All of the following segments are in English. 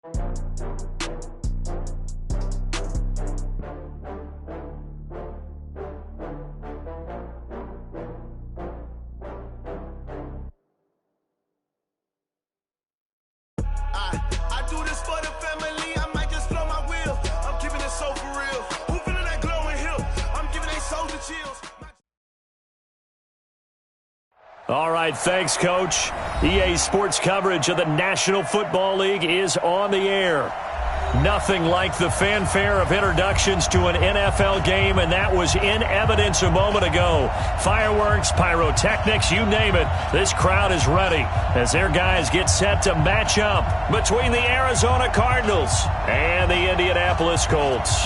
I do this for the family. I might just blow my wheel. I'm keeping it so for real. Who feeling that glowing hill? I'm giving they souls the chills. All right, thanks, Coach. EA Sports coverage of the National Football League is on the air. Nothing like the fanfare of introductions to an NFL game, and that was in evidence a moment ago. Fireworks, pyrotechnics, you name it. This crowd is ready as their guys get set to match up between the Arizona Cardinals and the Indianapolis Colts.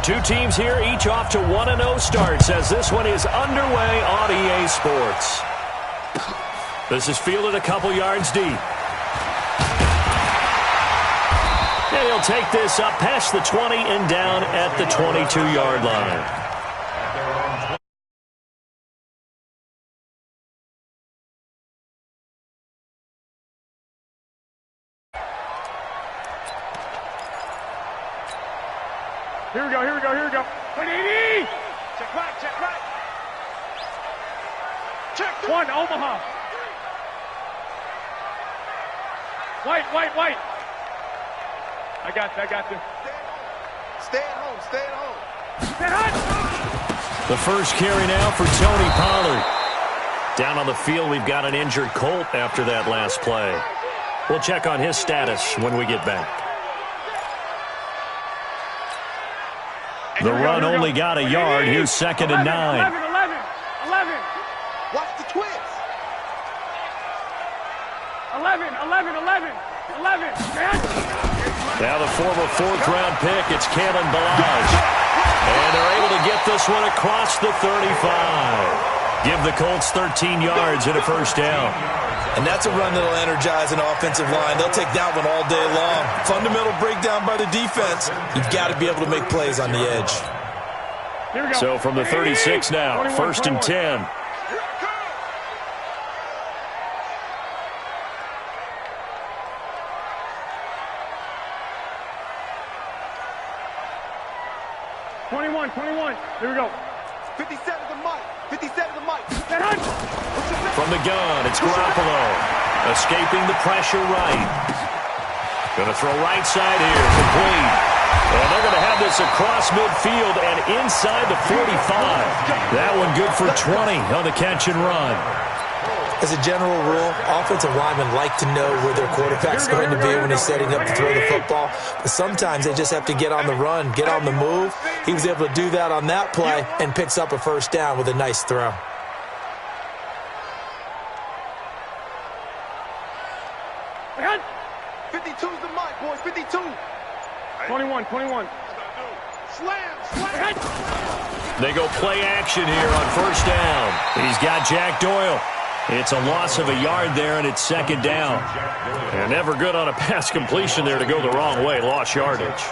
Two teams here, each off to 1-0 starts as this one is underway on EA Sports. This is fielded a couple yards deep. And he'll take this up past the 20 and down at the 22-yard line. Here we go, here we go, here we go. 180! Check right, check right. Check one, Omaha. White. I got you. Stay at home, stay at home. Stay hot! The first carry now for Tony Pollard. Down on the field, we've got an injured Colt after that last play. We'll check on his status when we get back. The run only got a yard. Here's 2nd and 9. 11. Watch the twist. 11. Now the former 4th-round pick, it's Kalen Ballage. And they're able to get this one across the 35. Give the Colts 13 yards and a first down. And that's a run that'll energize an offensive line. They'll take that one all day long. Fundamental breakdown by the defense. You've got to be able to make plays on the edge. Here we go. So from the 36 now, 1st and 10. Here we go. 57 to Mike. From the gun, it's Garoppolo. Escaping the pressure right. Going to throw right side here, complete. And they're going to have this across midfield and inside the 45. That one good for 20 on the catch and run. As a general rule, offensive linemen like to know where their quarterback's going to be when he's setting up to throw the football. But sometimes they just have to get on the run, get on the move. He was able to do that on that play and picks up a first down with a nice throw. I got 52's the mic, boys. 52. 21. Slam. They go play action here on first down. He's got Jack Doyle. It's a loss of a yard there, and it's 2nd down. And never good on a pass completion there to go the wrong way. Lost yardage.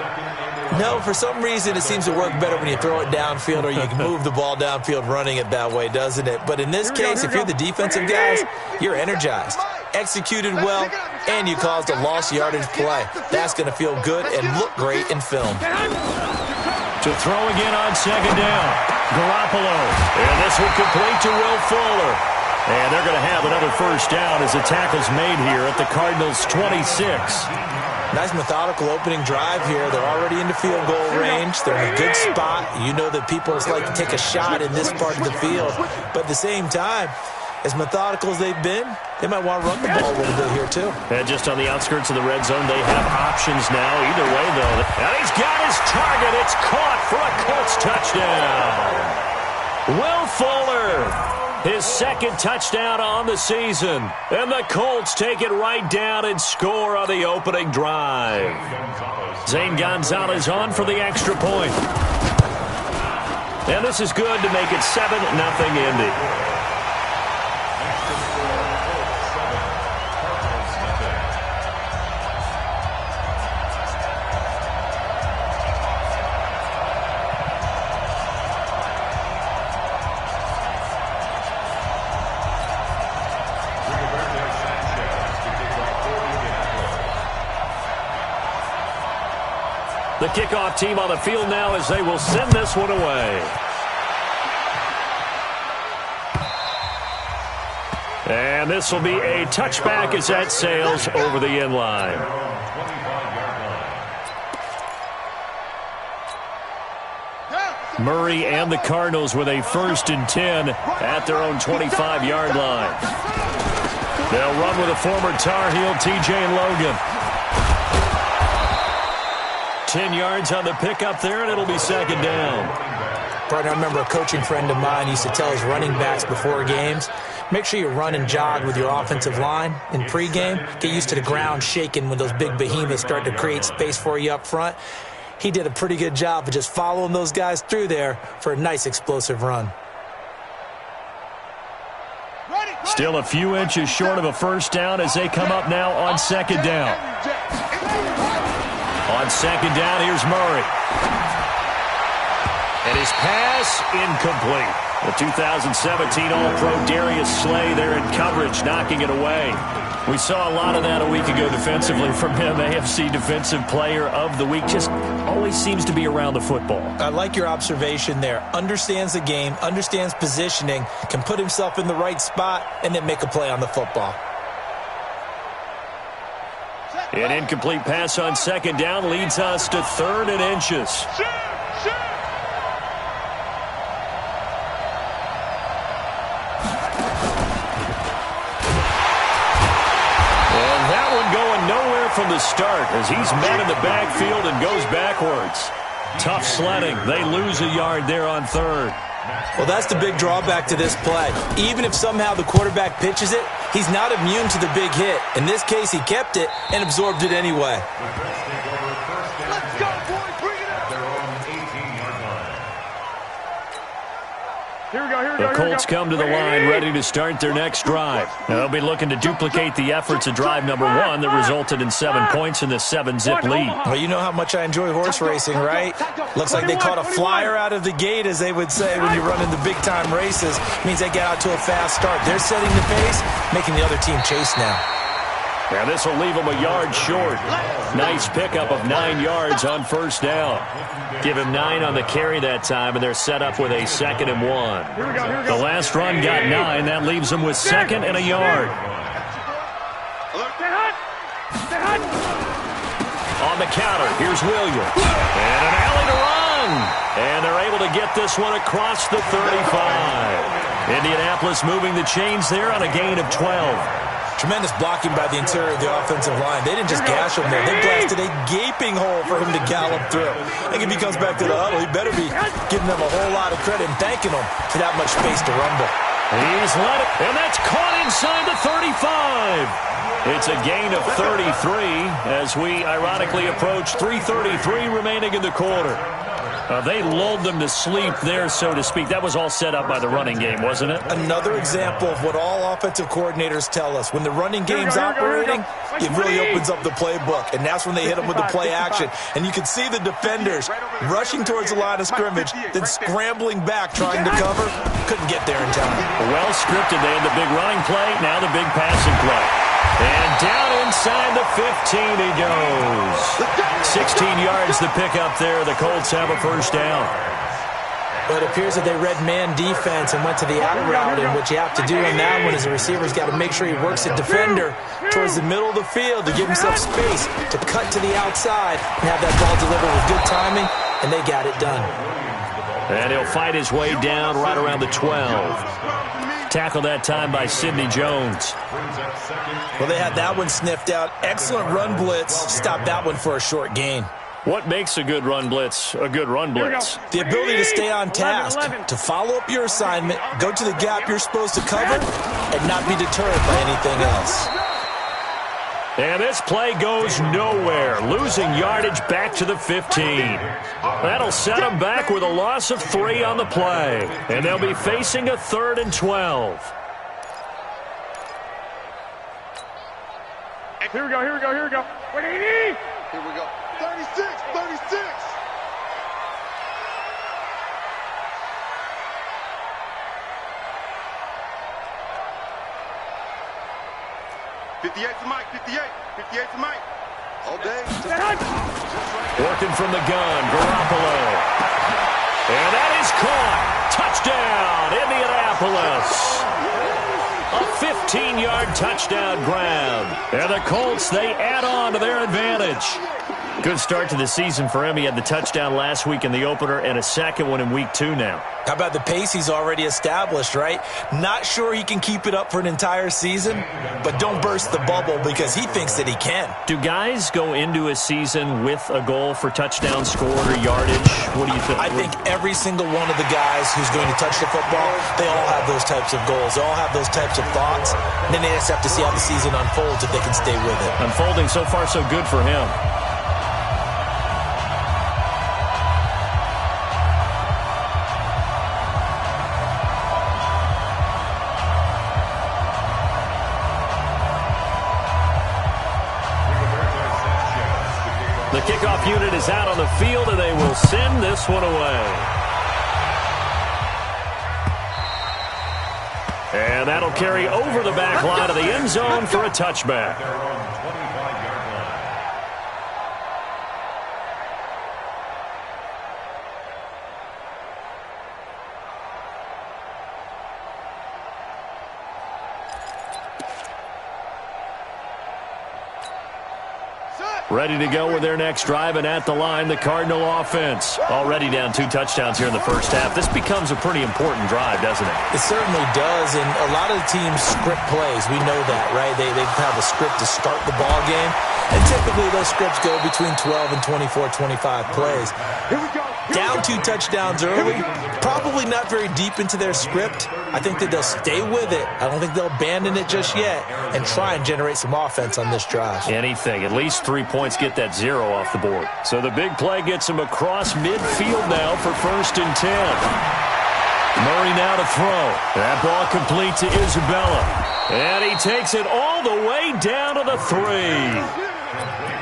No, for some reason it seems to work better when you throw it downfield or you can move the ball downfield running it that way, doesn't it? But in this case, if you're the defensive guys, you're energized, executed well, and you caused a lost yardage play. That's going to feel good and look great in film. To throw again on 2nd down. Garoppolo. And this will complete to Will Fuller. And they're going to have another first down as the tackle's made here at the Cardinals' 26. Nice methodical opening drive here. They're already into field goal range. They're in a good spot. You know that people like to take a shot in this part of the field. But at the same time, as methodical as they've been, they might want to run the ball a little bit here too. And just on the outskirts of the red zone, they have options now. Either way, though. And he's got his target. It's caught for a Colts touchdown. Will Fuller. His 2nd touchdown on the season. And the Colts take it right down and score on the opening drive. Zane Gonzalez on for the extra point. And this is good to make it 7-0 Indy. The kickoff team on the field now as they will send this one away. And this will be a touchback as that sails over the end line. Murray and the Cardinals with a 1st and 10 at their own 25-yard line. They'll run with a former Tar Heel, TJ Logan. 10 yards on the pickup there, and it'll be 2nd down. Partner, I remember a coaching friend of mine used to tell his running backs before games, make sure you run and jog with your offensive line in pregame. Get used to the ground shaking when those big behemoths start to create space for you up front. He did a pretty good job of just following those guys through there for a nice explosive run. Still a few inches short of a 1st down as they come up now on 2nd down. On 2nd down, here's Murray. And his pass incomplete. The 2017 All-Pro Darius Slay there in coverage, knocking it away. We saw a lot of that a week ago defensively from him. AFC Defensive Player of the Week. Just always seems to be around the football. I like your observation there. Understands the game, understands positioning, can put himself in the right spot, and then make a play on the football. An incomplete pass on 2nd down leads us to 3rd and inches. From the start as he's met in the backfield and goes backwards. Tough sledding. They lose a yard there on 3rd. Well, that's the big drawback to this play. Even if somehow the quarterback pitches it, he's not immune to the big hit. In this case, he kept it and absorbed it anyway. Let's go, boys. Bring it up. Here we go. The Colts come to the line ready to start their next drive. Now, they'll be looking to duplicate the efforts of drive number 1 that resulted in 7 points in the 7-zip lead. Well, you know how much I enjoy horse racing, right? Looks like they caught a flyer out of the gate, as they would say when you run in the big-time races. Means they get out to a fast start. They're setting the pace, making the other team chase now. Now this will leave them a yard short. Nice pickup of 9 yards on 1st down. Give him 9 on the carry that time, and they're set up with a 2nd and 1. The last run got 9. That leaves them with 2nd and a yard. On the counter, here's Williams. And an alley to run. And they're able to get this one across the 35. Indianapolis moving the chains there on a gain of 12. Tremendous blocking by the interior of the offensive line. They didn't just gash him there. They blasted a gaping hole for him to gallop through. I think if he comes back to the huddle, he better be giving them a whole lot of credit and thanking them for that much space to rumble. He's let it, and that's caught inside the 35. It's a gain of 33 as we ironically approach 3:33 remaining in the quarter. They lulled them to sleep there, so to speak. That was all set up by the running game, wasn't it? Another example of what all offensive coordinators tell us. When the running game's operating, it really opens up the playbook, and that's when they hit them with the play action. And you can see the defenders rushing towards the line of scrimmage, then scrambling back, trying to cover. Couldn't get there in time. Well scripted. They had the big running play, now the big passing play. And down inside the 15 he goes. 16 yards the pickup there. The Colts have a 1st down. But it appears that they read man defense and went to the out route, and what you have to do in that one is the receiver's got to make sure he works the defender towards the middle of the field to give himself space to cut to the outside and have that ball delivered with good timing, and they got it done. And he'll fight his way down right around the 12. Tackled that time by Sidney Jones. Well, they had that one sniffed out. Excellent run blitz. Stopped that one for a short gain. What makes a good run blitz a good run blitz? The ability to stay on task, to follow up your assignment, go to the gap you're supposed to cover, and not be deterred by anything else. And this play goes nowhere, losing yardage back to the 15. That'll set them back with a loss of 3 on the play. And they'll be facing a 3rd and 12. Here we go. Wait, 80! Here we go. 36. 58 to Mike. All day. Working from the gun, Garoppolo. And that is caught. Touchdown, Indianapolis. A 15-yard touchdown grab. And the Colts, they add on to their advantage. Good start to the season for him. He had the touchdown last week in the opener and a second one in week 2 now. How about the pace he's already established, right? Not sure he can keep it up for an entire season, but don't burst the bubble because he thinks that he can. Do guys go into a season with a goal for touchdown scored or yardage? What do you think? I think every single one of the guys who's going to touch the football, they all have those types of goals. They all have those types of thoughts. And then they just have to see how the season unfolds if they can stay with it. Unfolding so far so good for him. The kickoff unit is out on the field, and they will send this one away. And that'll carry over the back line of the end zone for a touchback. Ready to go with their next drive, and at the line, the Cardinal offense. Already down 2 touchdowns here in the first half. This becomes a pretty important drive, doesn't it? It certainly does, and a lot of the teams script plays. We know that, right? They have a script to start the ball game, and typically those scripts go between 12 and 24, 25 plays. Down 2 touchdowns early, probably not very deep into their script. I think that they'll stay with it. I don't think they'll abandon it just yet and try and generate some offense on this drive. Anything. At least 3 points get that 0 off the board. So the big play gets him across midfield now for 1st and 10. Murray now to throw. That ball complete to Isabella. And he takes it all the way down to the 3.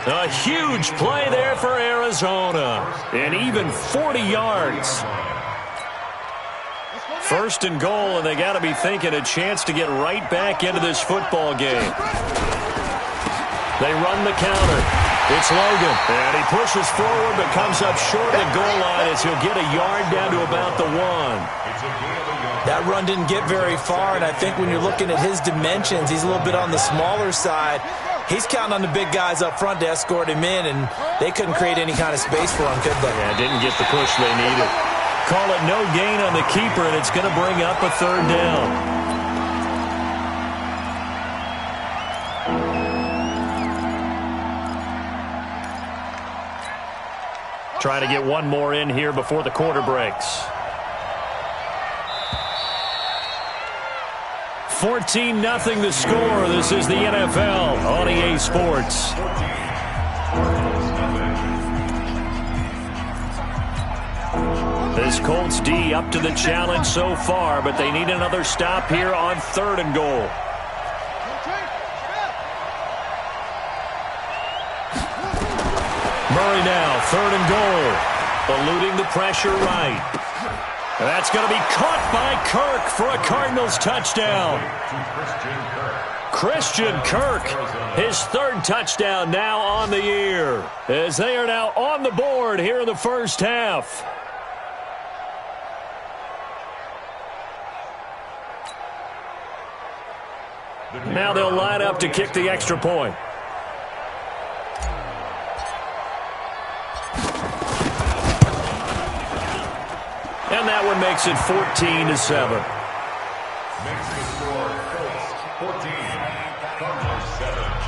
A huge play there for Arizona. And even 40 yards. 1st and goal, and they got to be thinking a chance to get right back into this football game. They run the counter. It's Logan. And he pushes forward but comes up short of the goal line as he'll get a yard down to about the 1. That run didn't get very far, and I think when you're looking at his dimensions, he's a little bit on the smaller side. He's counting on the big guys up front to escort him in, and they couldn't create any kind of space for him, could they? Yeah, didn't get the push they needed. Call it no gain on the keeper, and it's going to bring up a 3rd down. Trying to get one more in here before the quarter breaks. 14-0 the score. This is the NFL on EA Sports. This Colts D up to the challenge so far, but they need another stop here on 3rd and goal. Murray now, 3rd and goal. Eluding the pressure right. And that's going to be caught by Kirk for a Cardinals touchdown. Christian Kirk, his 3rd touchdown now on the year, as they are now on the board here in the first half. Now they'll line up to kick the extra point. And that one makes it 14-7. Makes the score Colts 14, Cardinals 7.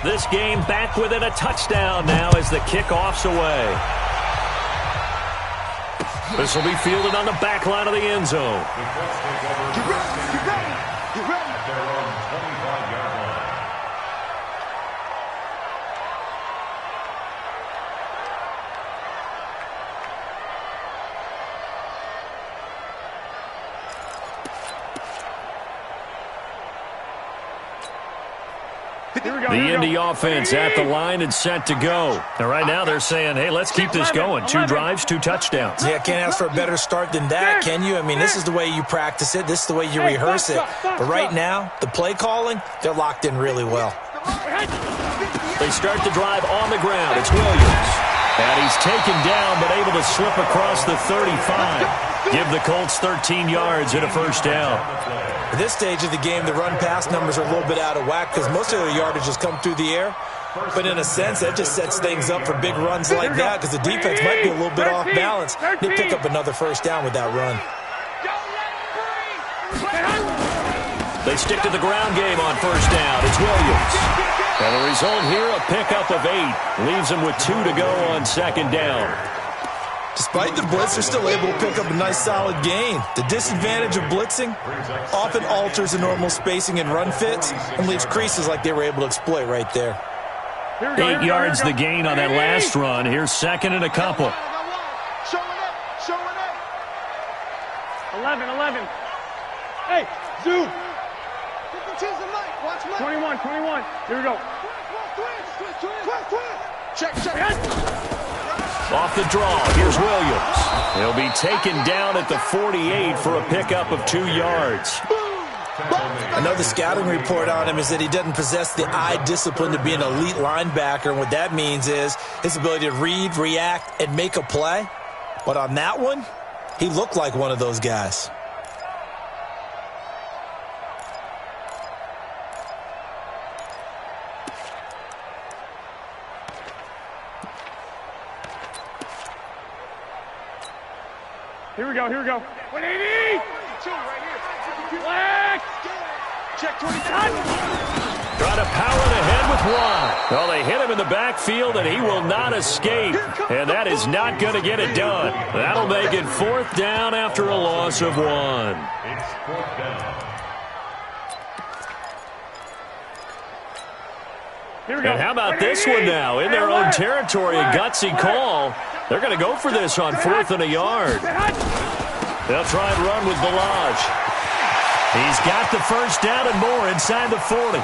This game back within a touchdown now as the kickoff's away. This will be fielded on the back line of the end zone. The Colts take over at their own 25-yard line. The Indy offense at the line and set to go. And right now they're saying, hey, let's keep this going. 2 drives, 2 touchdowns. Yeah, can't ask for a better start than that, can you? I mean, this is the way you practice it. This is the way you rehearse it. But right now, the play calling, they're locked in really well. They start the drive on the ground. It's Williams. And he's taken down, but able to slip across the 35. Give the Colts 13 yards and a first down. At this stage of the game, the run-pass numbers are a little bit out of whack because most of their yardage has come through the air. But in a sense, that just sets things up for big runs like that because the defense might be a little bit off balance. They pick up another first down with that run. They stick to the ground game on first down. It's Williams. And the result here, a pickup of 8. Leaves them with 2 to go on second down. Despite the blitz, they're still able to pick up a nice, solid gain. The disadvantage of blitzing often alters the normal spacing and run fits and leaves creases like they were able to exploit right there. 8 yards the gain on that last run. Here's second and a couple. 11. Hey, zoom. 21. Here we go. Check. Off the draw, here's Williams. He'll be taken down at the 48 for a pickup of 2 yards. I know the scouting report on him is that he doesn't possess the eye discipline to be an elite linebacker, and what that means is his ability to read, react, and make a play. But on that one, he looked like one of those guys. Here we go. 180. 2 right here. Flex. Check 20. Trying to power it ahead with 1. Well, they hit him in the backfield, and he will not escape. And that is not going to get it done. That'll make it 4th down after a loss of 1. It's 4th down. And how about this one now? In their own territory, a gutsy call. They're going to go for this on 4th and a yard. They'll try and run with Balaj. He's got the first down and more inside the 40.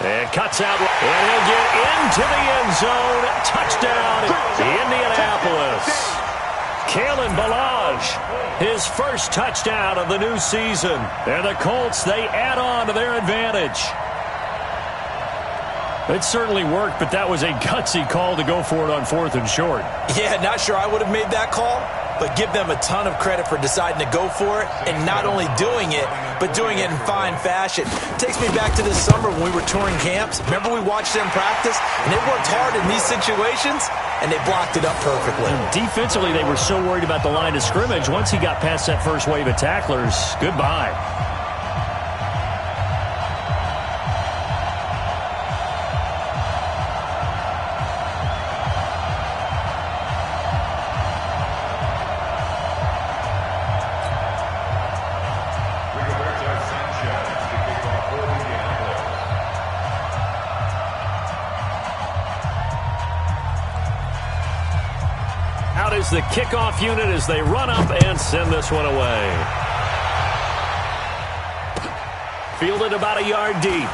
And cuts out. And he'll get into the end zone. Touchdown, Indianapolis. Kalen Balaj, his first touchdown of the new season. And the Colts, they add on to their advantage. It certainly worked, but that was a gutsy call to go for it on 4th and short. Yeah, not sure I would have made that call, but give them a ton of credit for deciding to go for it and not only doing it, but doing it in fine fashion. Takes me back to this summer when we were touring camps. Remember we watched them practice, and they worked hard in these situations, and they blocked it up perfectly. And defensively, they were so worried about the line of scrimmage. Once he got past that first wave of tacklers, goodbye. Is the kickoff unit as they run up and send this one away. Fielded about a yard deep.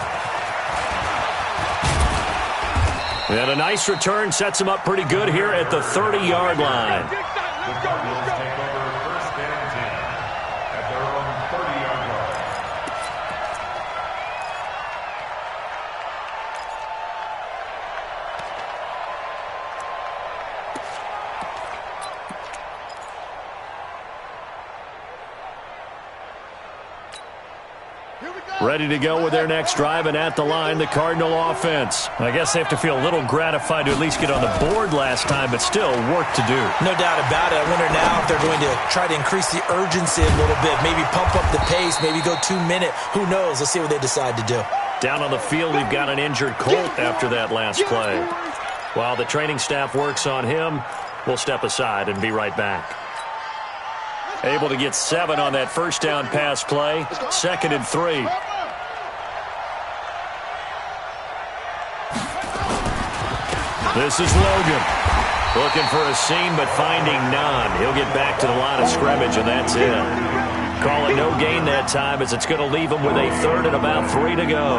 And a nice return sets him up pretty good here at the 30-yard line. The Cardinals take over 1st and 10 at their own 30-yard line. Ready to go with their next drive, and at the line, the Cardinal offense. I guess they have to feel a little gratified to at least get on the board last time, but still work to do. No doubt about it. I wonder now if they're going to try to increase the urgency a little bit, maybe pump up the pace, maybe go 2-minute. Who knows? Let's see what they decide to do. Down on the field, we've got an injured Colt after that last play. While the training staff works on him, we'll step aside and be right back. Able to get 7 on that first down pass play. 2nd and 3. This is Logan. Looking for a seam, but finding none. He'll get back to the line of scrimmage, and that's it. Call it no gain that time, as it's going to leave him with a 3rd and about 3 to go.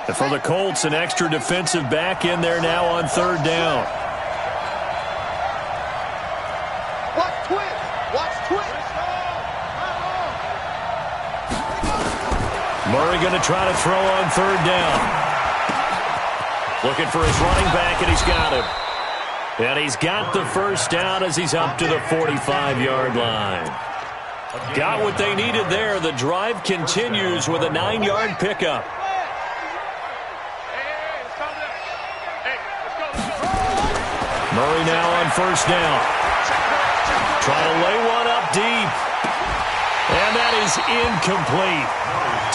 And for the Colts, an extra defensive back in there now on third down. Watch twist. Watch twist. Murray going to try to throw on third down. Looking for his running back, and he's got him. And he's got the first down as he's up to the 45-yard line. Got what they needed there. The drive continues with a 9-yard pickup. Murray now on first down. Trying to lay one up deep. And that is incomplete.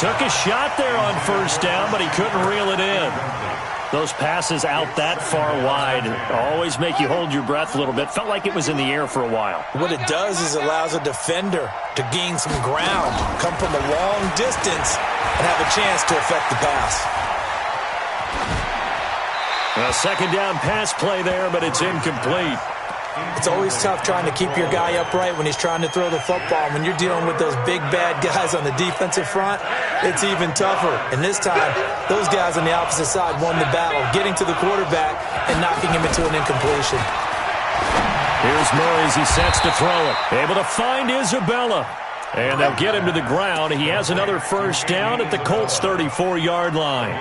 Took a shot there on first down, but he couldn't reel it in. Those passes out that far wide always make you hold your breath a little bit. Felt like it was in the air for a while. What it does is allows a defender to gain some ground, come from a long distance, and have a chance to affect the pass. A second down pass play there, but it's incomplete. It's always tough trying to keep your guy upright when he's trying to throw the football. When you're dealing with those big, bad guys on the defensive front, it's even tougher. And this time, those guys on the opposite side won the battle, getting to the quarterback and knocking him into an incompletion. Here's Murray as he sets to throw it. Able to find Isabella. And they'll get him to the ground. He has another first down at the Colts' 34-yard line.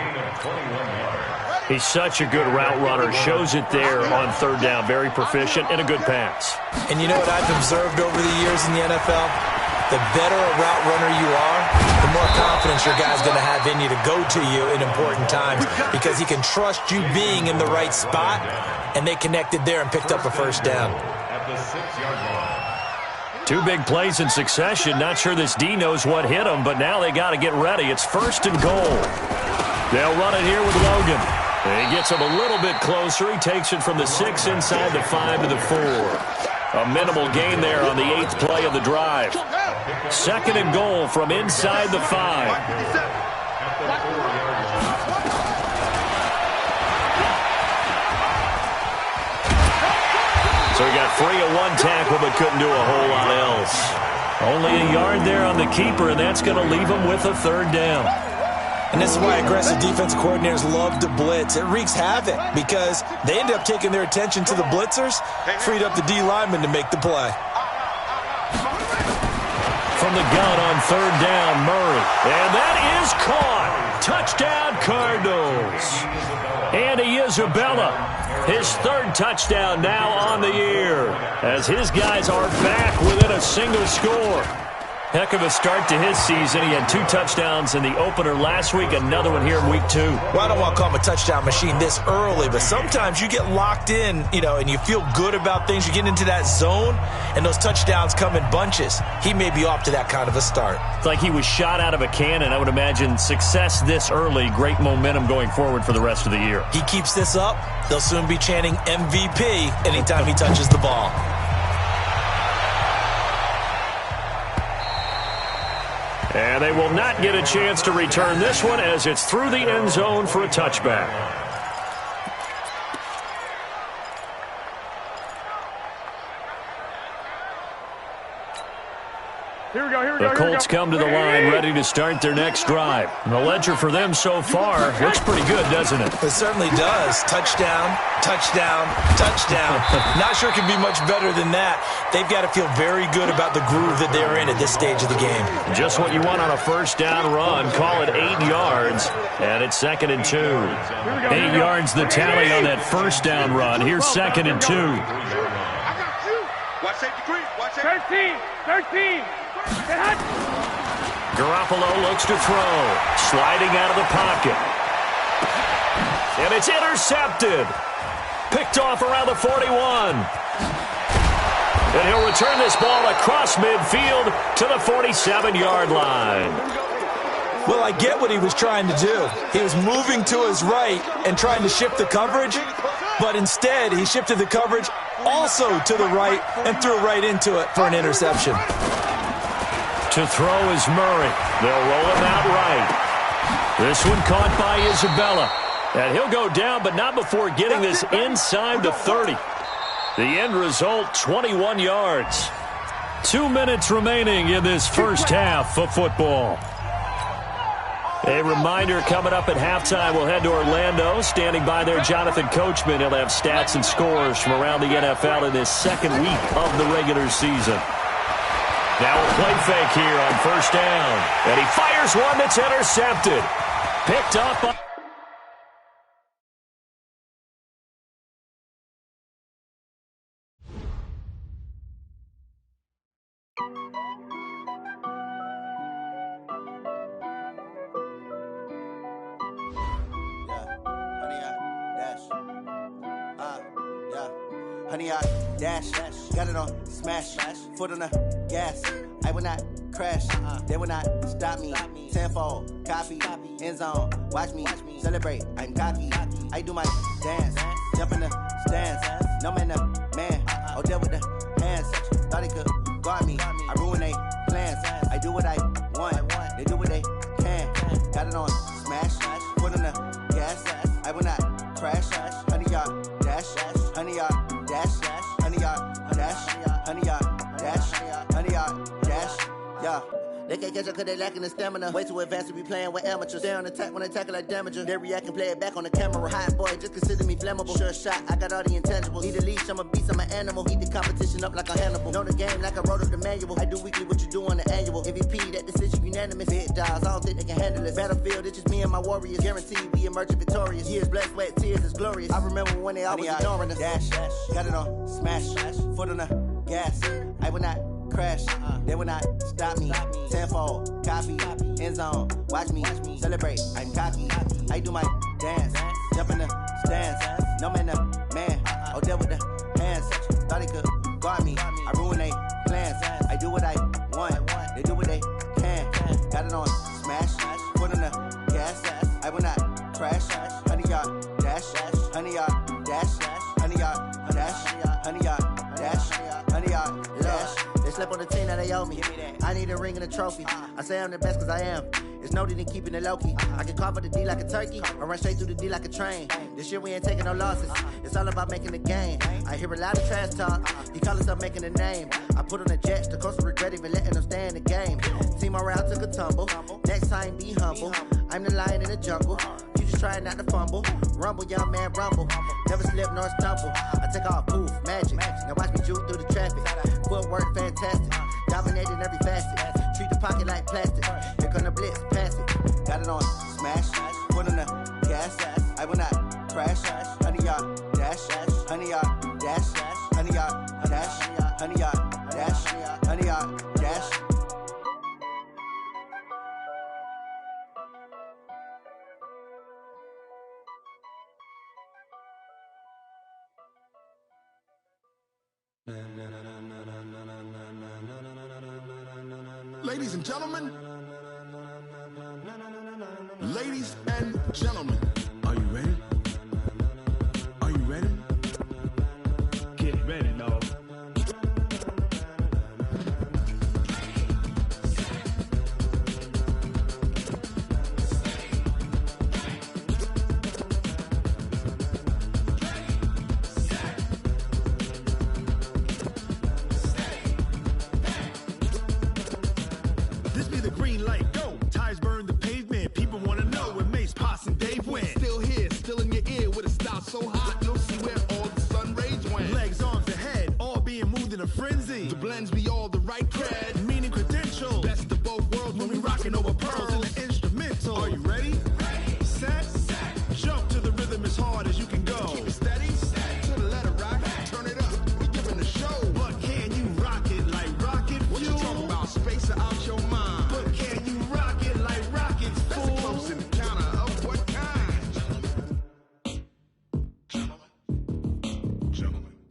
He's such a good route runner. Shows it there on third down. Very proficient and a good pass. And you know what I've observed over the years in the NFL? The better a route runner you are, the more confidence your guy's going to have in you to go to you in important times because he can trust you being in the right spot, and they connected there and picked up a first down. At the 6-yard line. Two big plays in succession. Not sure this D knows what hit him, but now they got to get ready. It's first and goal. They'll run it here with Logan. He gets him a little bit closer. He takes it from the 6 inside the 5 to the 4. A minimal gain there on the 8th play of the drive. Second and goal from inside the 5. So he got free of one tackle but couldn't do a whole lot else. Only a yard there on the keeper, and that's going to leave him with a third down. And this is why aggressive defense coordinators love to blitz. It wreaks havoc because they end up taking their attention to the blitzers, freed up the D lineman to make the play. From the gun on third down, Murray. And that is caught. Touchdown, Cardinals. Andy Isabella, his third touchdown now on the year, as his guys are back within a single score. Heck of a start to his season. He had 2 touchdowns in the opener last week, another one here in week 2. Well, I don't want to call him a touchdown machine this early, but sometimes you get locked in, and you feel good about things. You get into that zone, and those touchdowns come in bunches. He may be off to that kind of a start. It's like he was shot out of a cannon. I would imagine success this early, great momentum going forward for the rest of the year. He keeps this up, they'll soon be chanting MVP anytime he touches the ball. And they will not get a chance to return this one as it's through the end zone for a touchback. The Colts come to the line ready to start their next drive. And the ledger for them so far looks pretty good, doesn't it? It certainly does. Touchdown, touchdown, touchdown. Not sure it can be much better than that. They've got to feel very good about the groove that they're in at this stage of the game. Just what you want on a first down run. Call it 8 yards, and it's 2nd and 2. 8 yards the tally on that first down run. Here's 2nd and 2. Watch safety creep. Watch safety. 13. Garoppolo looks to throw. Sliding out of the pocket. And it's intercepted. Picked off around the 41. And he'll return this ball across midfield to the 47-yard line. Well, I get what he was trying to do. He was moving to his right and trying to shift the coverage, but instead he shifted the coverage also to the right and threw right into it for an interception. To throw is Murray. They'll roll him out right. This one caught by Isabella. And he'll go down, but not before getting this inside the 30. The end result, 21 yards. 2 minutes remaining in this first half of football. A reminder, coming up at halftime, we'll head to Orlando. Standing by there, Jonathan Coachman. He'll have stats and scores from around the NFL in his second week of the regular season. Now a play fake here on first down. And he fires one that's intercepted. Picked up by... Honey, I dash, got it on smash, foot on the gas. I will not crash, they will not stop me. Tenfold, copy, end zone, watch me celebrate. I'm cocky, I do my dance, jump in the stands. No man, man, oh there with the hands. Thought he could guard me, I ruin they plans. I do what I want, they do what they can. Got it on smash, foot on the gas. I will not crash, honey, y'all dash, honey, y'all dash, honey, y'all dash, honey, y'all dash, honey, y'all dash, yeah. They can't catch up cause they lacking the stamina. Way too advanced to be playing with amateurs. They on attack when they tackle like damager. They react and play it back on the camera. Hot boy, just consider me flammable. Sure shot, I got all the intangibles. Need a leash, I'm a beast, I'm an animal. Eat the competition up like a Hannibal. Know the game like I wrote up the manual. I do weekly what you do on the annual. MVP, that decision unanimous. Big dogs, I don't think they can handle it. Battlefield, it's just me and my warriors. Guaranteed we emerge victorious. Years, blood, sweat, tears, it's glorious. I remember when they always ignoring us. Dash, got it on smash, foot on the gas. I will not crash, they will not stop me. Tenfold, copy, end zone, watch me celebrate. I'm cocky, I do my dance, jump in the stands. No man, man, oh there with the hands. Thought he could guard me, I ruin they plans. I do what I want, they do what they can. Got it on smash, foot on the gas. I will not crash, honey, y'all dash, honey, y'all dash, honey, y'all dash, honey, y'all dash, honey, y'all dash. They slept on the team that they owe me. I need a ring and a trophy. I say I'm the best cause I am. It's noted in keeping it low-key. I can carve up the D like a turkey or run straight through the D like a train. This year we ain't taking no losses. It's all about making the game. I hear a lot of trash talk. He call himself making a name. I put on the Jets. The coach will regret even letting them stay in the game. Team around took a tumble. Next time be humble. I'm the lion in the jungle. You just trying not to fumble. Rumble, young man, rumble. Never slip nor stumble. I take off, poof, magic. Now watch me juke through the traffic. Footwork fantastic. Dominating every facet. Treat the pocket like plastic. Here come the blitz, pass it. Got it on smash. Foot on the gas. I will not crash. Honey, y'all dash. Honey, y'all dash. Honey, y'all dash. Honey, y'all dash. Honey, y'all dash. Ladies and gentlemen, ladies and gentlemen, are you ready? Are you ready? Get ready, dog. So hot, you'll see where all the sun rays went. Legs, arms, ahead, all being moved in a frenzy. The blends be all the right cred, meaning credentials. Best of both worlds when we rocking over pearls in the instrumental. Are you ready? Set, jump to the rhythm as hard as you can go. Keep it steady, to the letter rock. Turn it up, we giving the show. But can you rock it like rocket fuel? What you talking about? Space out your mind. But can you rock it like rockets, fool? That's a close encounter of what kind?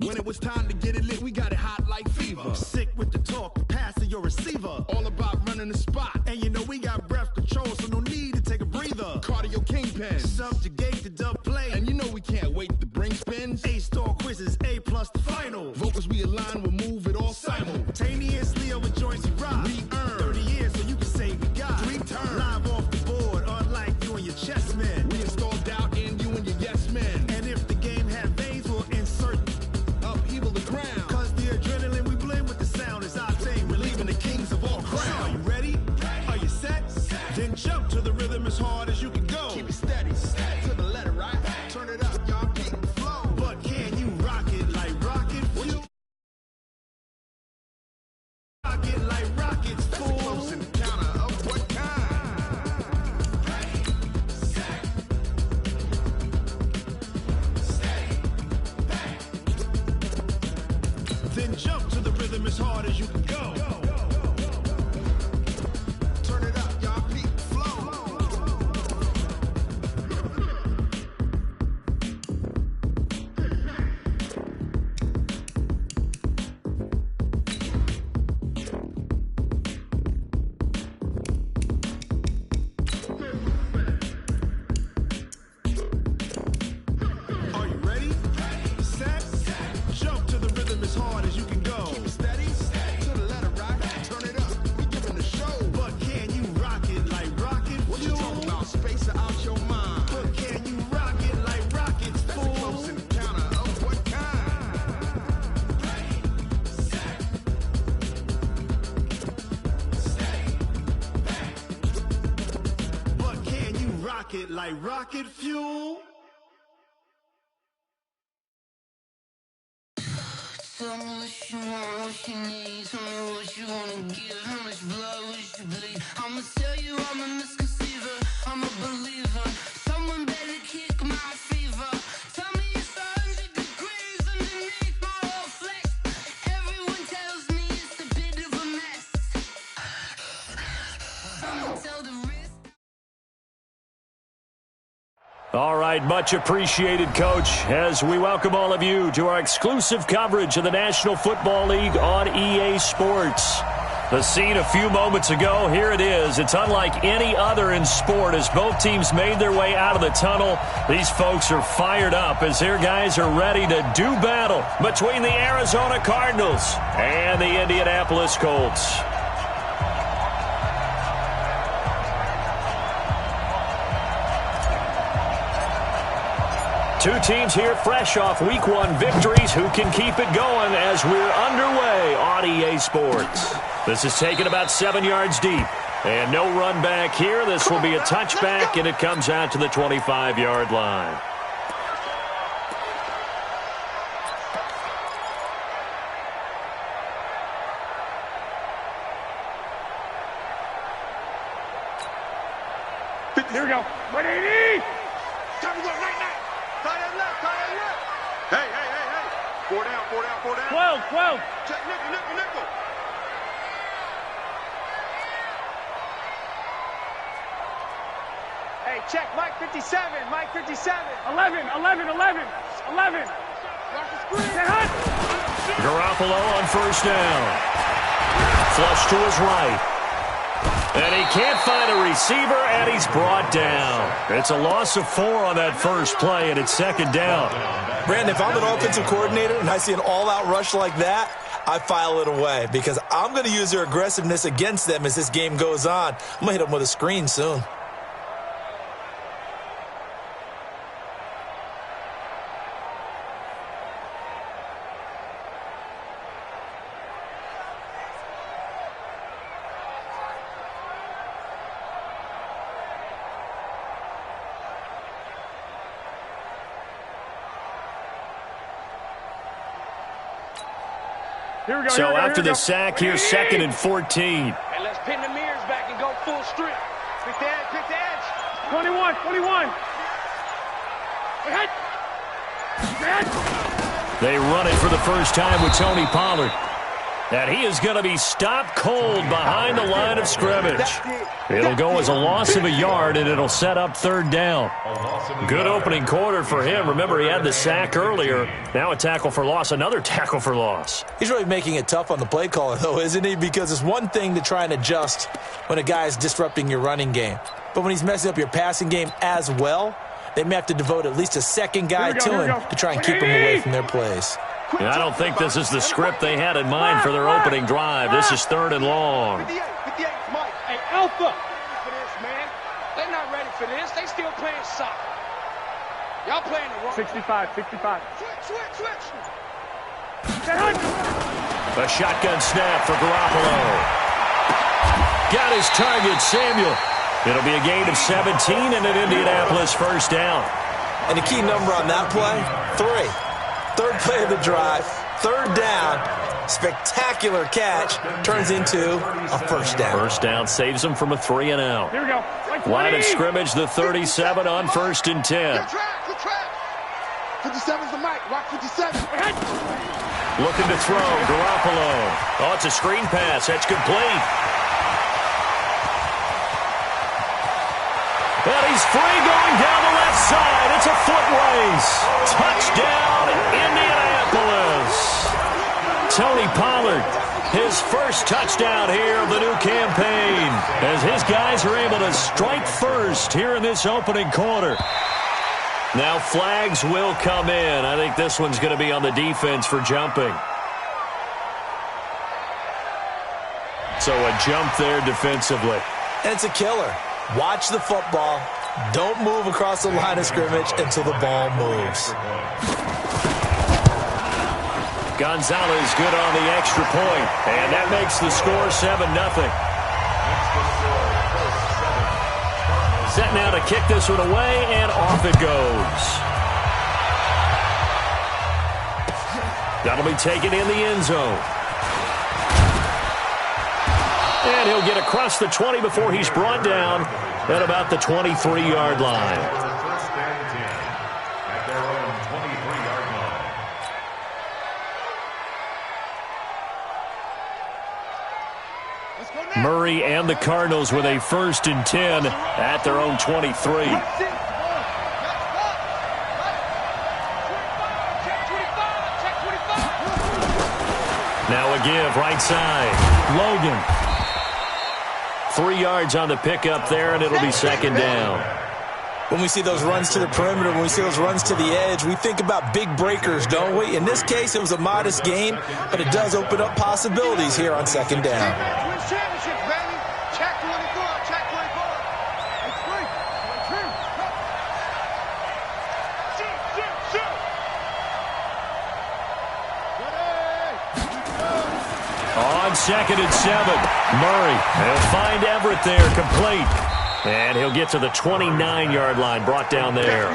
When it was time to get it lit, we got it hot like fever. Sick with the talk, pass to your receiver. All about running the spot. And you know we got breath control, so no need to take a breather. Cardio kingpin. Subjugate the dub play. And you know we can't wait to bring spins. A-star quizzes, A+ the final. Vocals we align, we'll move it all simultaneously over joints we rock. We earn 30 years so you can say we got 3 turns. Live off the board, unlike you and your chess men. We install doubt in you and your yes men. And if the game had veins, we'll insert upheaval the crown. Cause the adrenaline we blend with the sound is our thing. Relieving the kings of all crowns. Are you ready? Are you set? Then jump to the rhythm as hard pocket like rocket fuel. Tell me what you want, what you need. Tell me what you wanna give. How much blood would you bleed? I'ma tell you I'm a misconceiver. I'm a believer. Someone better kick my fever. Tell me it's 100 degrees underneath my whole flesh. Everyone tells me it's a bit of a mess. I'ma tell the risk. All right, much appreciated, Coach, as we welcome all of you to our exclusive coverage of the National Football League on EA Sports. The scene a few moments ago, here it is. It's unlike any other in sport as both teams made their way out of the tunnel. These folks are fired up as their guys are ready to do battle between the Arizona Cardinals and the Indianapolis Colts. Two teams here fresh off Week 1 victories who can keep it going as we're underway on EA Sports. This is taken about 7 yards deep. And no run back here. This will be a touchback, and it comes out to the 25-yard line. Here we go. 180! Time to go, night. Tight end left. Hey. 4 down. 12. Check nickel. Hey, check Mike 57. 11. Garoppolo on first down. Flush to his right. And he can't find a receiver, and he's brought down. It's a loss of 4 on that first play, and it's second down. Brandon, if I'm an offensive coordinator and I see an all-out rush like that, I file it away because I'm going to use their aggressiveness against them as this game goes on. I'm going to hit them with a screen soon. So after the sack, here's 2nd and 14. And let's pin the mirrors back and go full strip. Pick the edge. 21. They run it for the first time with Tony Pollard. And he is going to be stopped cold behind the line of scrimmage. It'll go as a loss of a yard, and it'll set up 3rd down. Good opening quarter for him. Remember, he had the sack earlier. Now a tackle for loss, another tackle for loss. He's really making it tough on the play caller, though, isn't he? Because it's one thing to try and adjust when a guy is disrupting your running game. But when he's messing up your passing game as well, they may have to devote at least a second guy to him to try and keep him away from their plays. And I don't think this is the script they had in mind for their opening drive. This is 3rd and long. 58, Mike. Hey, Alpha. For this, man. They're not ready for this. They still playing soccer. Y'all playing the wrong. 65. Switch. A shotgun snap for Garoppolo. Got his target, Samuel. It'll be a gain of 17 and an Indianapolis first down. And the key number on that play, 3. 3rd play of the drive, 3rd down, spectacular catch, turns into a first down. First down saves them from a 3 and out. Here we go. Line of scrimmage, the 37 on 1st and 10. Good track. 57's the mic. Rock 57. Looking to throw, Garoppolo. Oh, it's a screen pass. That's complete. And he's free going down the left side. It's a foot race. Touchdown, Indianapolis. Tony Pollard, his first touchdown here of the new campaign, as his guys are able to strike first here in this opening quarter. Now flags will come in. I think this one's going to be on the defense for jumping. So a jump there defensively. And it's a killer. Watch the football. Don't move across the line of scrimmage until the ball moves. Gonzalez good on the extra point, and that makes the score 7-0. Set now to kick this one away, and off it goes. That'll be taken in the end zone. And he'll get across the 20 before he's brought down at about the 23-yard line. First and 10 at their own 23-yard line. Murray and the Cardinals with a 1st and 10 at their own 23. Now a give, right side. Logan. 3 yards on the pickup there, and it'll be 2nd down. When we see those runs to the perimeter, when we see those runs to the edge, we think about big breakers, don't we? In this case, it was a modest gain, but it does open up possibilities here on 2nd down. On 2nd and 7, Murray. He'll find Everett there, complete. And he'll get to the 29-yard line, brought down there.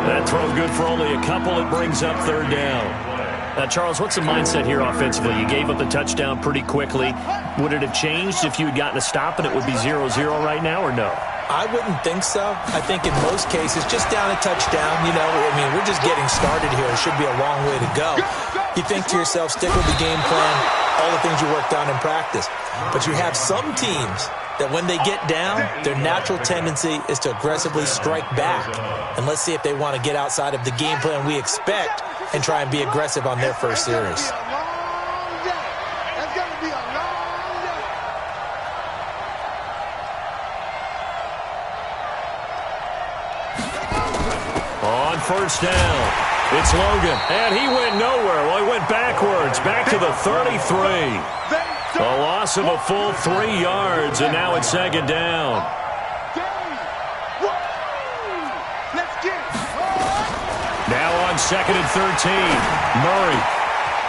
That throw good for only a couple. It brings up 3rd down. Now, Charles, what's the mindset here offensively? You gave up the touchdown pretty quickly. Would it have changed if you had gotten a stop and it would be 0-0 right now, or no? I wouldn't think so. I think in most cases, just down a touchdown, we're just getting started here. It should be a long way to go. You think to yourself, stick with the game plan, all the things you worked on in practice. But you have some teams that when they get down, their natural tendency is to aggressively strike back. And let's see if they want to get outside of the game plan we expect and try and be aggressive on their first series. On 1st down, it's Logan, and he went nowhere. Well, he went backwards, back to the 33. A loss of a full 3 yards, and now it's 2nd down. Now on 2nd and 13, Murray.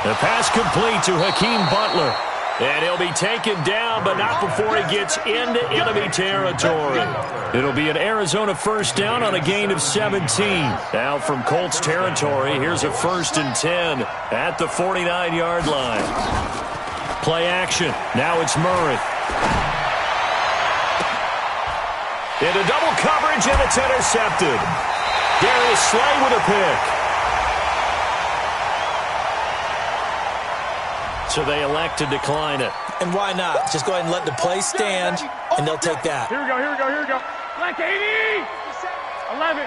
The pass complete to Hakeem Butler. And he'll be taken down, but not before he gets into enemy territory. It'll be an Arizona 1st down on a gain of 17. Now from Colts territory, here's a 1st and 10 at the 49-yard line. Play action. Now it's Murray. Into double coverage, and it's intercepted. Darius Slay with a pick. So they elect to decline it. And why not? Just go ahead and let the play stand, and they'll take that. Here we go. Black 80! 11.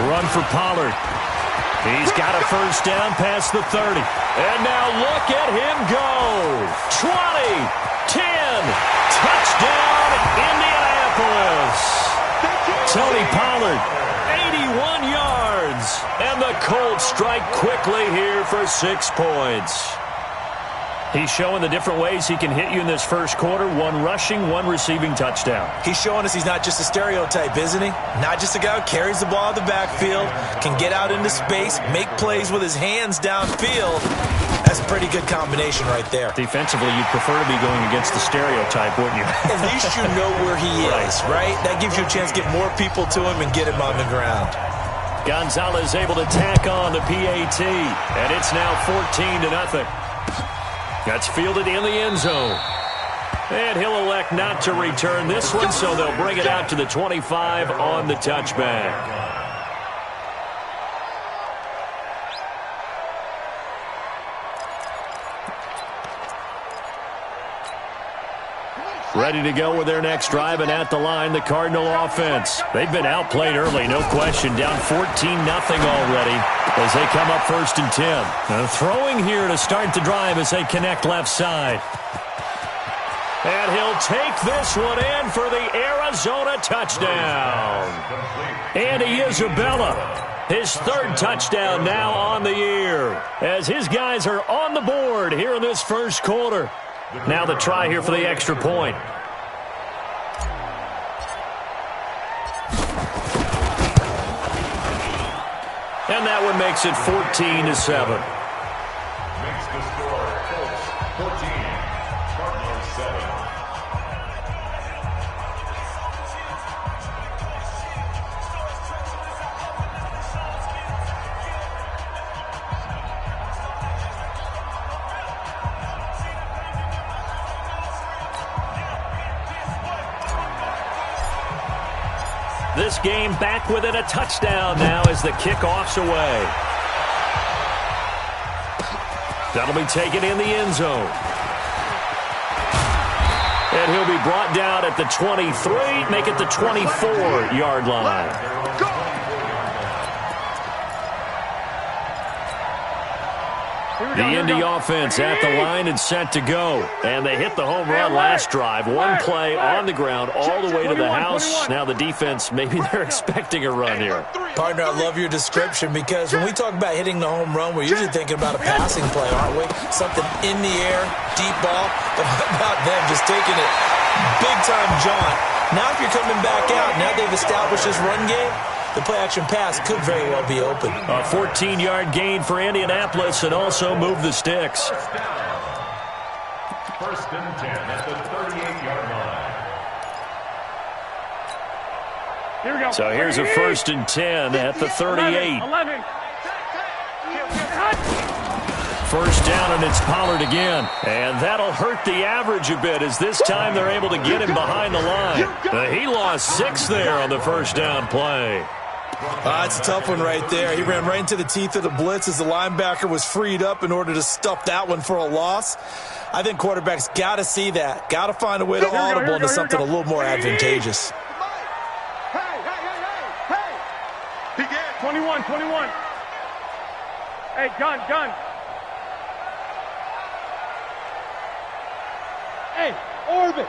Run for Pollard. He's got a 1st down past the 30. And now look at him go. 20, 10, touchdown, Indianapolis. Tony Pollard, 81 yards. And the Colts strike quickly here for 6 points. He's showing the different ways he can hit you in this first quarter. 1 rushing, 1 receiving touchdown. He's showing us he's not just a stereotype, isn't he? Not just a guy who carries the ball in the backfield, can get out into space, make plays with his hands downfield. That's a pretty good combination right there. Defensively, you'd prefer to be going against the stereotype, wouldn't you? At least you know where he is, right? That gives you a chance to get more people to him and get him on the ground. Gonzalez able to tack on the PAT, and it's now 14-0. That's fielded in the end zone. And he'll elect not to return this one, so they'll bring it out to the 25 on the touchback. Ready to go with their next drive, and at the line, the Cardinal offense. They've been outplayed early, no question. Down 14-0 already as they come up 1st and 10. Now throwing here to start the drive as they connect left side. And he'll take this one in for the Arizona touchdown. Andy Isabella, his 3rd touchdown now on the year, as his guys are on the board here in this first quarter. Now the try here for the extra point. And that one makes it 14-7. Makes the score Colts 14, Cardinals 7. This game back within a touchdown now as the kickoff's away. That'll be taken in the end zone. And he'll be brought down at the 23, make it the 24-yard line. The Indy offense at the line and set to go. And they hit the home run last drive. One play on the ground all the way to the house. Now the defense, maybe they're expecting a run here. Partner, I love your description because when we talk about hitting the home run, we're usually thinking about a passing play, aren't we? Something in the air, deep ball. But what about them just taking it big-time jaunt? Now if you're coming back out, now they've established this run game, the play-action pass could very well be open. A 14-yard gain for Indianapolis and also move the sticks. First and 10 at the 38-yard line. Here we go. So here's a first and 10 at the 38. 11. First down, and it's Pollard again. And that'll hurt the average a bit as this time they're able to get him behind the line. He lost 6 there on the first down play. It's a tough one right there. He ran right into the teeth of the blitz as the linebacker was freed up in order to stuff that one for a loss. I think quarterbacks got to see that. Got to find a way to audible into something a little more advantageous. He gets 21. Hey, gun. Hey, orbit.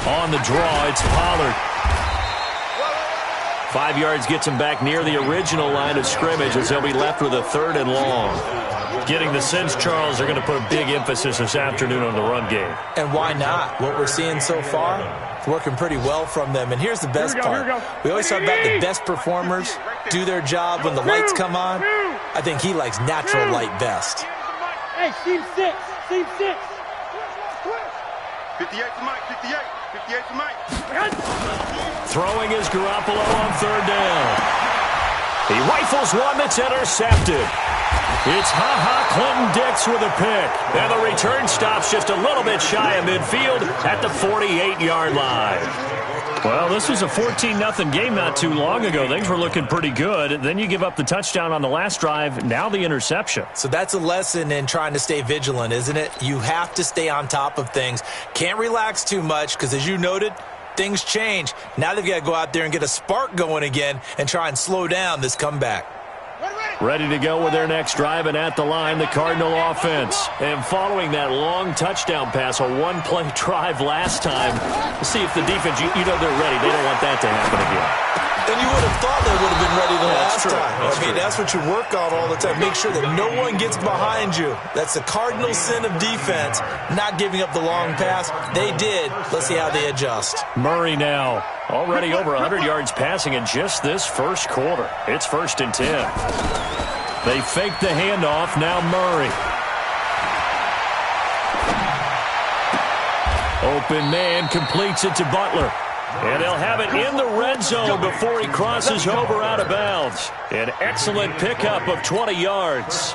On the draw, it's Pollard. 5 yards gets him back near the original line of scrimmage as he'll be left with a 3rd and long. Getting the sense, Charles, they're going to put a big emphasis this afternoon on the run game. And why not? What we're seeing so far, it's working pretty well from them. And here's the best part. We always talk about the best performers do their job when the lights come on. I think he likes natural light best. Hey, seam 6. 58 to Mike, 58 to Mike. Throwing is Garoppolo on 3rd down. He rifles one that's intercepted. It's Clinton-Dix with a pick. And the return stops just a little bit shy of midfield at the 48-yard line. Well, this was a 14-0 game not too long ago. Things were looking pretty good. Then you give up the touchdown on the last drive. Now the interception. So that's a lesson in trying to stay vigilant, isn't it? You have to stay on top of things. Can't relax too much because, as you noted, things change. Now they've got to go out there and get a spark going again and try and slow down this comeback. Ready to go with their next drive, and at the line, the Cardinal offense. And following that long touchdown pass, a one-play drive last time, see if the defense, you know they're ready. They don't want that to happen again. And you would have thought they would have been ready the last time. That's what you work on all the time. Make sure that no one gets behind you. That's the cardinal sin of defense, not giving up the long pass. They did. Let's see how they adjust. Murray now, already over 100 yards passing in just this first quarter. It's 1st and 10. They fake the handoff. Now Murray. Open man completes it to Butler. And they'll have it in the red zone before he crosses over out of bounds. An excellent pickup of 20 yards.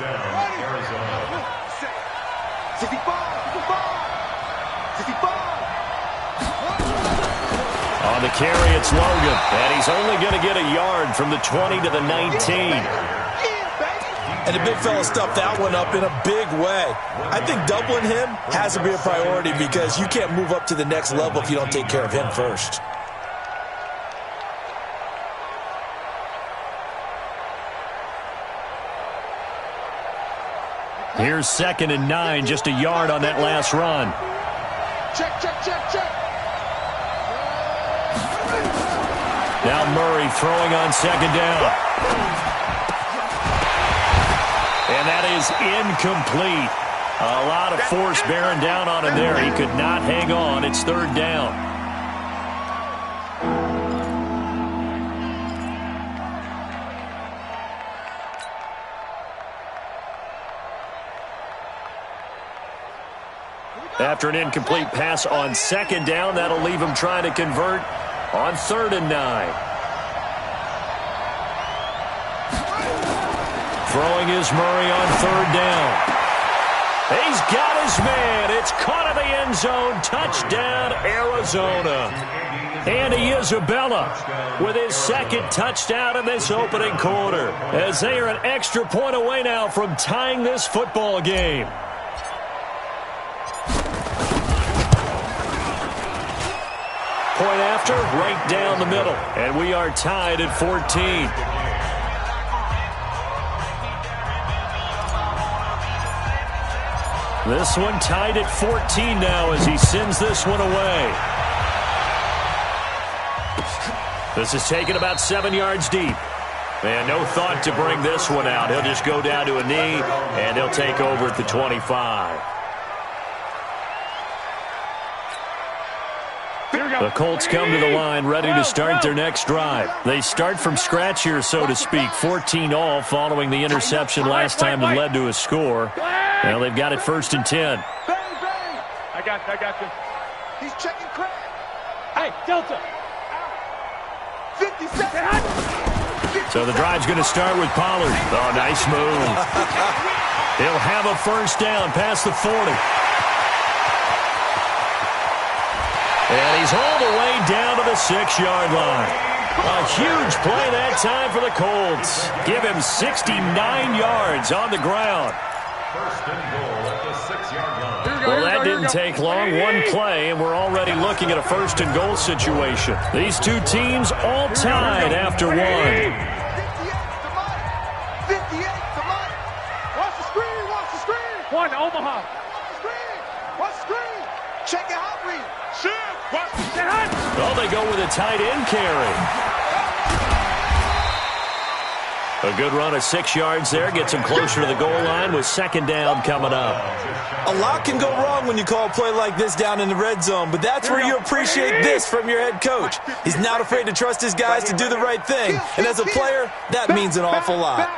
On the carry, it's Logan. And he's only going to get a yard from the 20 to the 19. And the big fella stuffed that one up in a big way. I think doubling him has to be a priority because you can't move up to the next level if you don't take care of him first. Here's 2nd and 9, just a yard on that last run. Check. Now Murray throwing on 2nd down. And that is incomplete. A lot of force bearing down on him there. He could not hang on. It's 3rd down. After an incomplete pass on 2nd down, that'll leave him trying to convert on 3rd and 9. Throwing is Murray on 3rd down. He's got his man. It's caught in the end zone. Touchdown, Arizona. Andy Isabella with his second touchdown in this opening quarter, as they are an extra point away now from tying this football game. Point after, right down the middle, and we are tied at 14. This one tied at 14 now as he sends this one away. This is taken about 7 yards deep. And no thought to bring this one out. He'll just go down to a knee, and he'll take over at the 25. The Colts come to the line ready to start their next drive. They start from scratch here, so to speak. 14 all following the interception last time that led to a score. Now they've got it 1st and 10. I got you. He's checking Craig. Hey, Delta. 50 seconds. So the drive's going to start with Pollard. Oh, nice move. He'll have a first down past the 40. And he's all the way down to the 6-yard line. A huge play that time for the Colts. Give him 69 yards on the ground. First and goal at the 6-yard line. Well, that didn't take long. One play, and we're already looking at a first and goal situation. These two teams all tied after one. 58 to Mike. Watch the screen. Watch the screen. One, Omaha. Watch the screen. Check it out, Reed. Well, they go with a tight end carry. A good run of 6 yards there. Gets him closer to the goal line with second down coming up. A lot can go wrong when you call a play like this down in the red zone, but that's where you appreciate this from your head coach. He's not afraid to trust his guys to do the right thing, and as a player, that means an awful lot.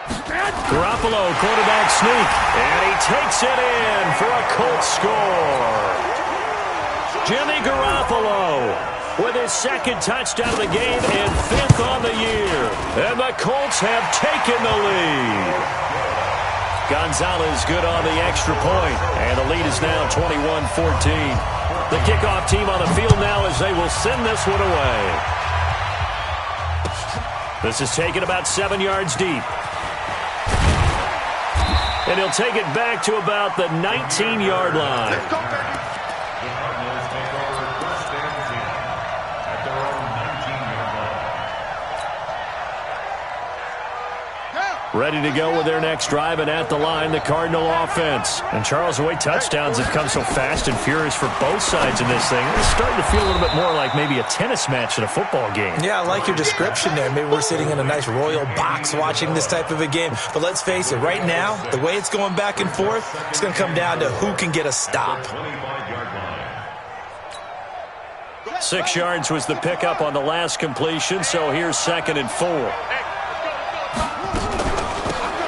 Garoppolo, quarterback sneak, and he takes it in for a Colts score. Jimmy Garoppolo with his second touchdown of the game and 5th on the year. And the Colts have taken the lead. Gonzalez good on the extra point, and the lead is now 21-14. The kickoff team on the field now as they will send this one away. This is taken about 7 yards deep. And he'll take it back to about the 19-yard line. Ready to go with their next drive, and at the line, the Cardinal offense. And Charles, the way touchdowns have come so fast and furious for both sides in this thing, it's starting to feel a little bit more like maybe a tennis match in a football game. Yeah, I like your description there. Maybe we're sitting in a nice royal box watching this type of a game. But let's face it, right now, the way it's going back and forth, it's going to come down to who can get a stop. 6 yards was the pickup on the last completion, so here's 2nd and 4.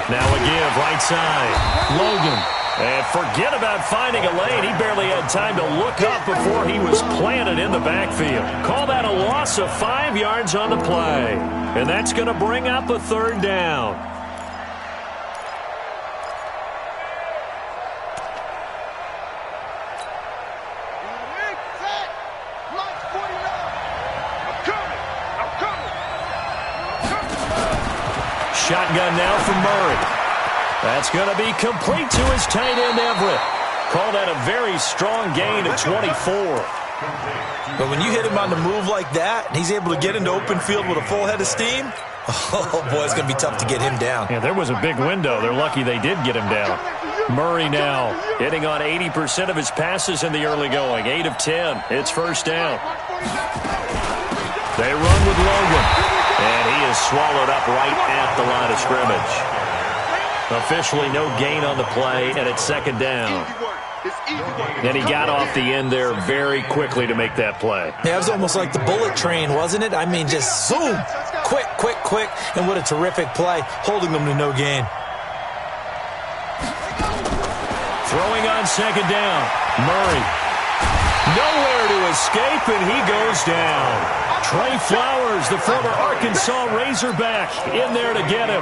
Now a give, right side. Logan. And forget about finding a lane. He barely had time to look up before he was planted in the backfield. Call that a loss of 5 yards on the play. And that's going to bring up a 3rd down. Shotgun now from Murray. That's going to be complete to his tight end, Everett. Call that a very strong gain of 24. But when you hit him on the move like that, and he's able to get into open field with a full head of steam, oh, boy, it's going to be tough to get him down. Yeah, there was a big window. They're lucky they did get him down. Murray now hitting on 80% of his passes in the early going. 8 of 10. It's 1st down. They run with Logan. And he is swallowed up right at the line of scrimmage. Officially no gain on the play, and it's 2nd down. And he got off the end there very quickly to make that play. Yeah, it was almost like the bullet train, wasn't it? I mean, just zoom. Quick, quick, quick. And what a terrific play, holding them to no gain. Throwing on 2nd down. Murray. Nowhere to escape, and he goes down. Trey Flowers, the former Arkansas Razorback, in there to get him.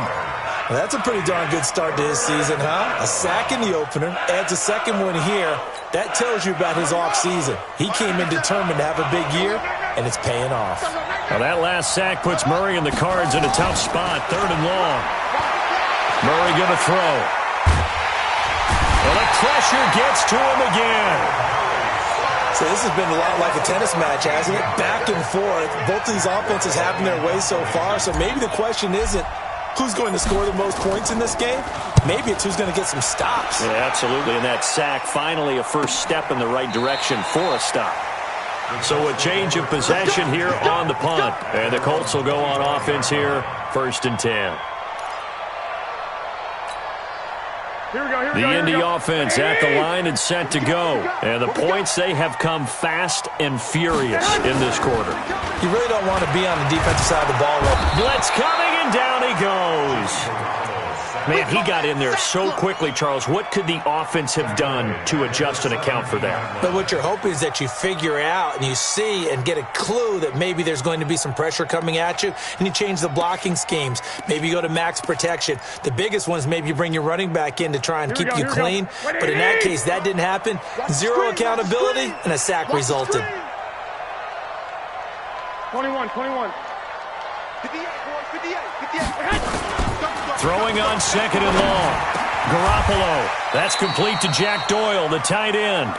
Well, that's a pretty darn good start to his season, huh? A sack in the opener, adds a second one here. That tells you about his offseason. He came in determined to have a big year, and it's paying off. Well, that last sack puts Murray and the Cards in a tough spot, 3rd and long. Murray going to throw. Well, the pressure gets to him again. So this has been a lot like a tennis match, hasn't it? Back and forth. Both of these offenses having their way so far, so maybe the question isn't who's going to score the most points in this game. Maybe it's who's going to get some stops. Yeah, absolutely, and that sack finally a first step in the right direction for a stop. So a change of possession here on the punt, and the Colts will go on offense here, 1st and 10. The Indy offense at the line and set to go. And the points, they have come fast and furious in this quarter. You really don't want to be on the defensive side of the ball. Blitz coming, and down he goes. Man, he got in there so quickly, Charles. What could the offense have done to adjust and account for that? But what you're hoping is that you figure out and you see and get a clue that maybe there's going to be some pressure coming at you, and you change the blocking schemes. Maybe you go to max protection. The biggest one is maybe you bring your running back in to try and keep you clean. But in that case, that didn't happen. 0 accountability, and a sack resulted. 21. 58, boys, 58. Throwing on 2nd and long. Garoppolo. That's complete to Jack Doyle, the tight end.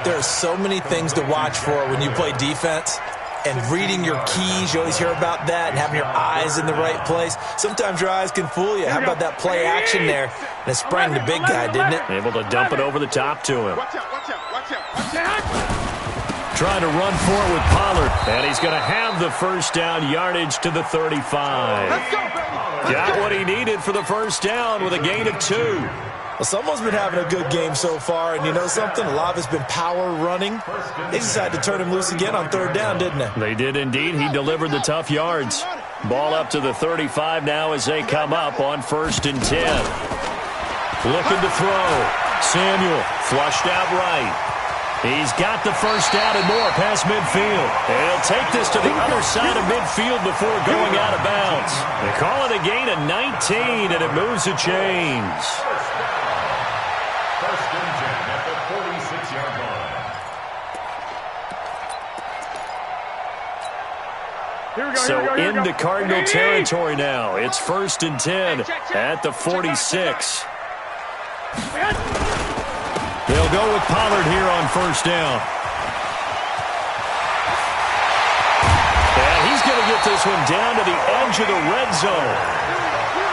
There are so many things to watch for when you play defense. And reading your keys, you always hear about that, and having your eyes in the right place. Sometimes your eyes can fool you. How about that play action there? And it sprang the big guy, didn't it? Able to dump it over the top to him. Watch out. Trying to run for it with Pollard. And he's going to have the first down, yardage to the 35. Let's go, baby. Got what he needed for the first down with a gain of 2. Well, someone's been having a good game so far, and you know something? A lot of it's been power running. They decided to turn him loose again on 3rd down, didn't they? They did indeed. He delivered the tough yards. Ball up to the 35 now as they come up on 1st and 10. Looking to throw. Samuel flushed out right. He's got the first down and more past midfield. And he'll take this to the other side of midfield before going out of bounds. They call it a gain of 19, and it moves the chains. First and 10 at the 46-yard line. So into Cardinal territory now. It's 1st and 10 at the 46. They'll go with Pollard here on 1st down. And he's going to get this one down to the edge of the red zone.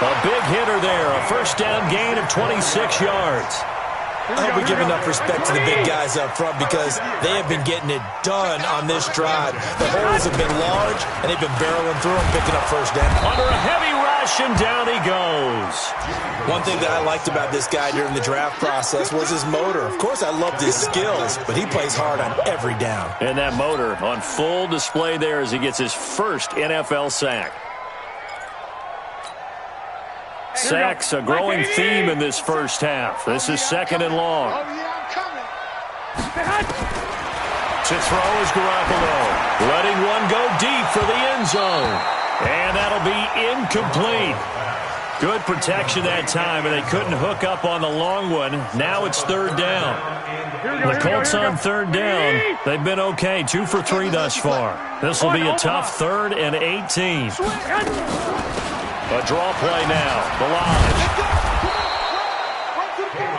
A big hitter there. A first down gain of 26 yards. I hope we give enough respect to the big guys up front because they have been getting it done on this drive. The holes have been large, and they've been barreling through and picking up first down. Under a heavy rush, and down he goes. One thing that I liked about this guy during the draft process was his motor. Of course, I loved his skills, but he plays hard on every down. And that motor on full display there as he gets his first NFL sack. Sacks, a growing theme in this first half. This is 2nd and long. To throw is Garoppolo. Letting one go deep for the end zone. And that'll be incomplete. Good protection that time, and they couldn't hook up on the long one. Now it's 3rd down. The Colts on 3rd down. They've been okay, 2 for 3 thus far. This will be a tough 3rd and 18. A draw play now. Balaj.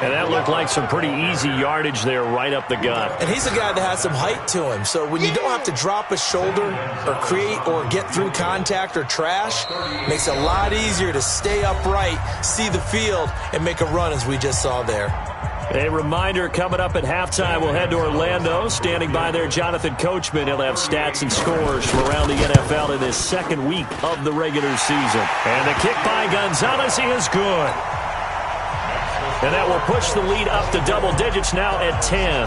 And that looked like some pretty easy yardage there right up the gut. And he's a guy that has some height to him. So when you don't have to drop a shoulder or create or get through contact or trash, it makes it a lot easier to stay upright, see the field, and make a run as we just saw there. A reminder coming up at halftime, we'll head to Orlando. Standing by there, Jonathan Coachman. He'll have stats and scores from around the NFL in his 2nd week of the regular season. And the kick by Gonzalez is good. And that will push the lead up to double digits now at 10.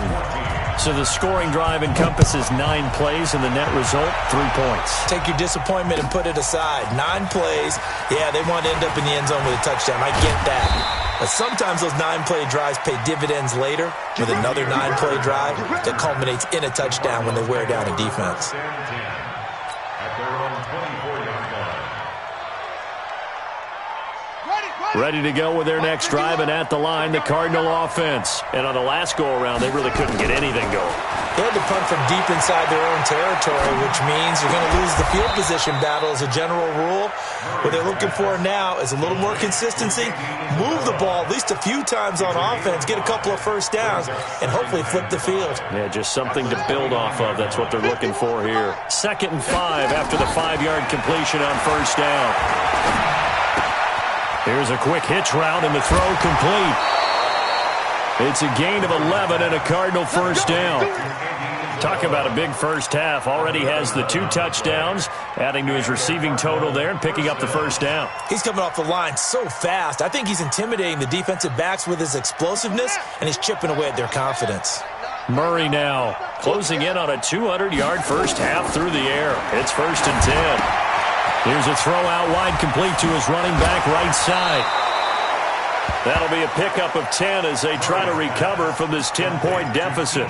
So the scoring drive encompasses 9 plays, and the net result, 3 points. Take your disappointment and put it aside. 9 plays. Yeah, they want to end up in the end zone with a touchdown. I get that. But sometimes those 9-play drives pay dividends later with another 9-play drive that culminates in a touchdown when they wear down a defense. At their own 24-yard line. Ready to go with their next drive, and at the line, the Cardinal offense. And on the last go-around, they really couldn't get anything going. They had to punt from deep inside their own territory, which means you're going to lose the field position battle as a general rule. What they're looking for now is a little more consistency, move the ball at least a few times on offense, get a couple of first downs, and hopefully flip the field. Yeah, just something to build off of. That's what they're looking for here. 2nd and 5 after the 5-yard completion on first down. Here's a quick hitch route, and the throw complete. It's a gain of 11 and a Cardinal first down. Talk about a big first half. Already has the 2 touchdowns, adding to his receiving total there and picking up the first down. He's coming off the line so fast. I think he's intimidating the defensive backs with his explosiveness, and he's chipping away at their confidence. Murray now closing in on a 200-yard first half through the air. It's 1st and 10. Here's a throw out wide, complete to his running back right side. That'll be a pickup of 10 as they try to recover from this 10-point deficit.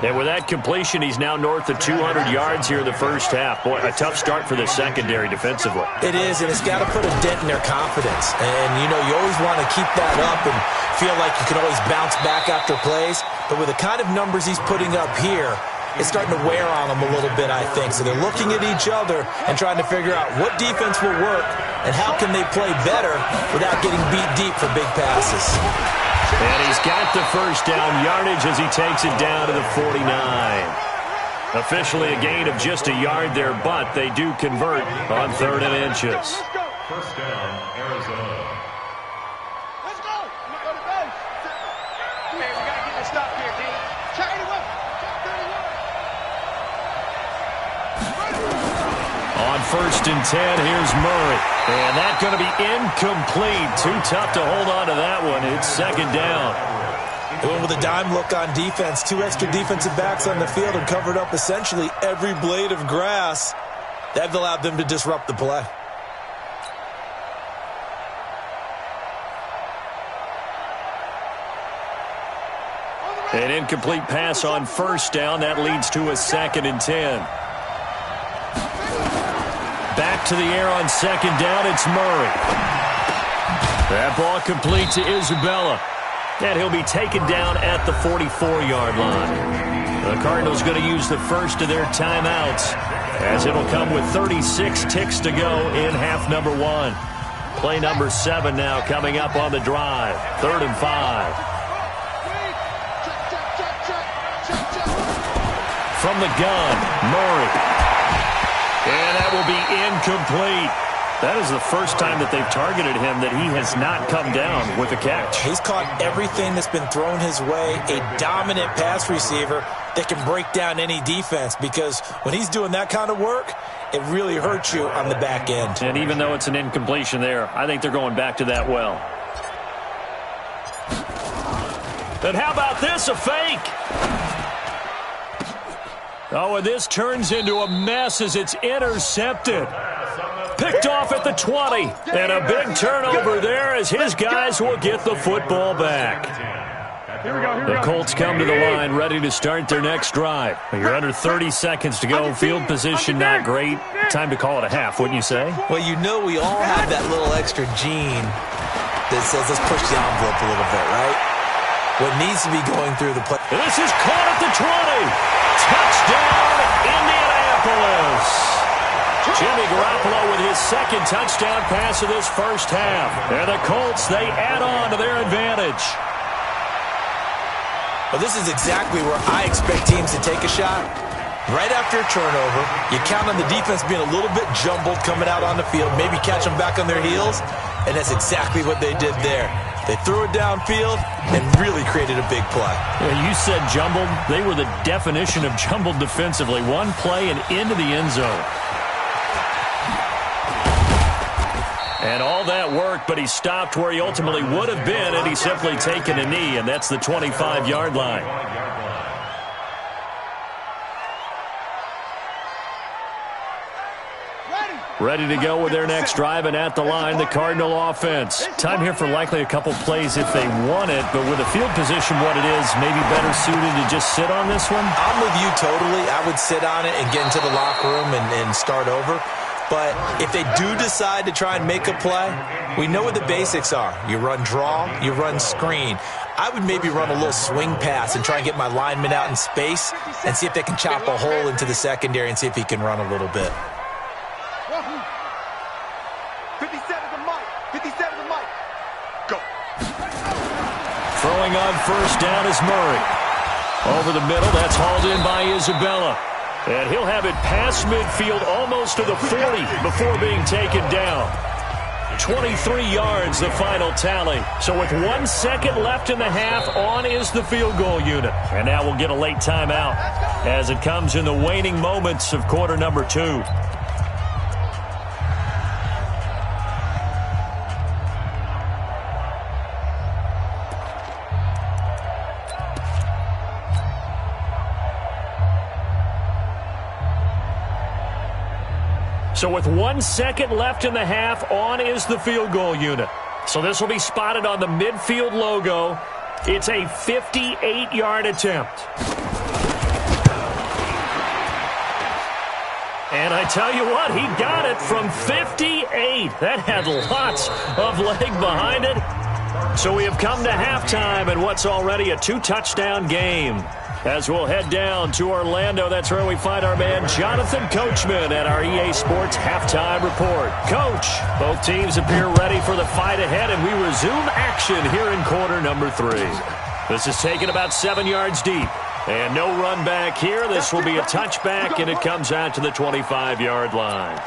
And with that completion, he's now north of 200 yards here in the first half. Boy, a tough start for the secondary defensively. It is, and it's got to put a dent in their confidence. And, you know, you always want to keep that up and feel like you can always bounce back after plays. But with the kind of numbers he's putting up here, it's starting to wear on them a little bit, I think. So they're looking at each other and trying to figure out what defense will work and how can they play better without getting beat deep for big passes. And he's got the first down yardage as he takes it down to the 49. Officially a gain of just a yard there, but they do convert on 3rd and inches. First down, Arizona. Let's go. Hey, we got to get this stop here, D. Check it away. On 1st and 10, here's Murray. And that's going to be incomplete. Too tough to hold on to that one. It's 2nd down. Going with a dime look on defense. 2 extra defensive backs on the field and covered up essentially every blade of grass. That allowed them to disrupt the play. An incomplete pass on first down. That leads to a 2nd and 10. Back to the air on 2nd down. It's Murray. That ball complete to Isabella. And he'll be taken down at the 44-yard line. The Cardinals going to use the first of their timeouts, as it'll come with 36 ticks to go in half number 1. Play number 7 now coming up on the drive. 3rd and 5. From the gun, Murray. And that will be incomplete. That is the first time that they've targeted him that he has not come down with a catch. He's caught everything that's been thrown his way. A dominant pass receiver that can break down any defense, because when he's doing that kind of work, it really hurts you on the back end. And even though it's an incompletion there, I think they're going back to that well. And how about this, a fake? Oh, and this turns into a mess as it's intercepted. Picked off at the 20. And a big turnover there as his guys will get the football back. The Colts come to the line ready to start their next drive. You're under 30 seconds to go. Field position not great. Time to call it a half, wouldn't you say? Well, you know we all have that little extra gene that says let's push the envelope a little bit, right? What needs to be going through the play. This is caught at the 20. Touchdown, Indianapolis. Jimmy Garoppolo with his 2nd touchdown pass of this first half. And the Colts, they add on to their advantage. Well, this is exactly where I expect teams to take a shot. Right after a turnover, you count on the defense being a little bit jumbled coming out on the field, maybe catch them back on their heels, and that's exactly what they did there. They threw it downfield and really created a big play. Yeah, you said jumbled. They were the definition of jumbled defensively. One play and into the end zone. And all that worked, but he stopped where he ultimately would have been, and he's simply taken a knee, and that's the 25-yard line. Ready to go with their next drive, and at the line, the Cardinal offense. Time here for likely a couple plays if they want it, but with the field position what it is, maybe better suited to just sit on this one? I'm with you totally. I would sit on it and get into the locker room and start over. But if they do decide to try and make a play, we know what the basics are. You run draw, you run screen. I would maybe run a little swing pass and try and get my lineman out in space and see if they can chop a hole into the secondary and see if he can run a little bit. 57 to Mike. 57 to Mike. Go. Throwing on first down is Murray. Over the middle, that's hauled in by Isabella. And he'll have it past midfield almost to the 40 before being taken down. 23 yards, the final tally. So with 1 second left in the half, on is the field goal unit. And now we'll get a late timeout as it comes in the waning moments of quarter number 2. So with 1 second left in the half, on is the field goal unit. So this will be spotted on the midfield logo. It's a 58-yard attempt. And I tell you what, he got it from 58. That had lots of leg behind it. So we have come to halftime in what's already a 2-touchdown game. As we'll head down to Orlando, that's where we find our man Jonathan Coachman at our EA Sports Halftime Report. Coach, both teams appear ready for the fight ahead, and we resume action here in quarter number 3. This is taken about 7 yards deep. And no run back here. This will be a touchback, and it comes out to the 25-yard line.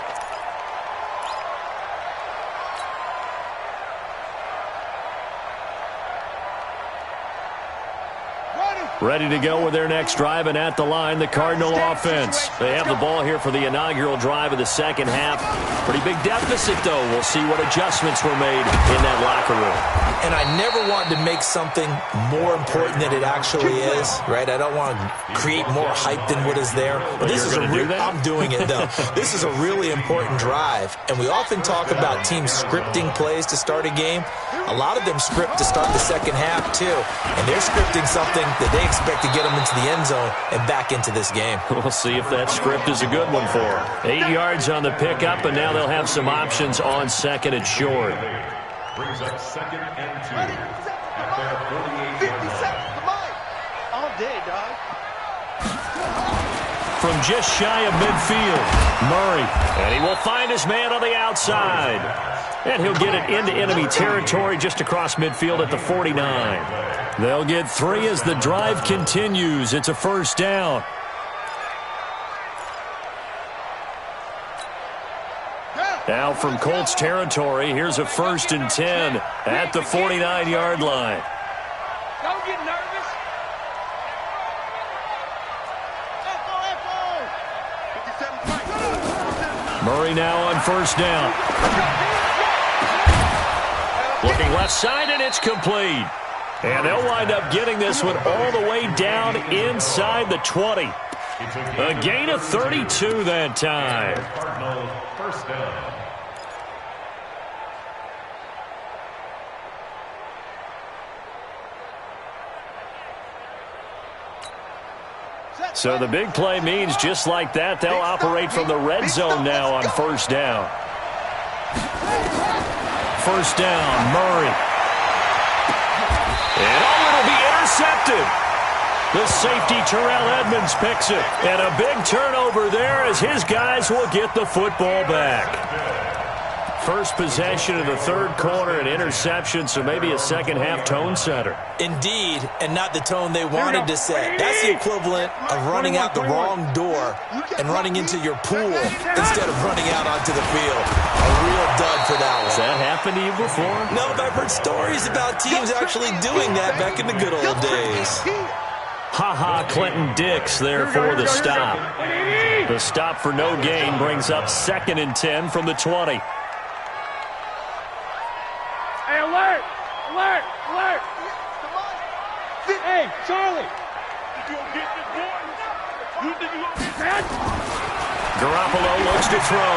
Ready to go with their next drive, and at the line, the Cardinal offense. They have the ball here for the inaugural drive of the second half. Pretty big deficit, though. We'll see what adjustments were made in that locker room. And I never want to make something more important than it actually is, right? I don't want to create more hype than what is there. But this is I'm doing it, though. This is a really important drive. And we often talk about teams scripting plays to start a game. A lot of them script to start the second half, too. And they're scripting something that they expect to get them into the end zone and back into this game. We'll see if that script is a good one for them. 8 yards on the pickup, and now they'll have some options on second and short. Brings up second and 2 at their 48-yard line. All day, dog. From just shy of midfield, Murray. And he will find his man on the outside. And he'll get it into enemy territory just across midfield at the 49. They'll get 3 as the drive continues. It's a first down. Now from Colts territory, here's a 1st and 10 at the 49-yard line. Don't get nervous. Murray now on first down. Looking left side, and it's complete. And they'll wind up getting this one all the way down inside the 20. A gain of 32 that time. Cardinals first down. So the big play means just like that, they'll operate from the red zone now on first down. First down, Murray. And it'll be intercepted. The safety, Terrell Edmonds, picks it. And a big turnover there as his guys will get the football back. First possession of the third quarter, an interception, so maybe a second-half tone setter. Indeed, and not the tone they wanted to set. That's the equivalent of running out the wrong door and running into your pool instead of running out onto the field. A real dud for that one. Has that happened to you before? No, but I've heard stories about teams actually doing that back in the good old days. Ha-ha, Clinton Dix there for the stop. The stop for no gain brings up 2nd and 10 from the 20. Hey, alert! Alert! Alert! Hey, Charlie! You gonna get this boy? You think you gonna get that? Garoppolo looks to throw.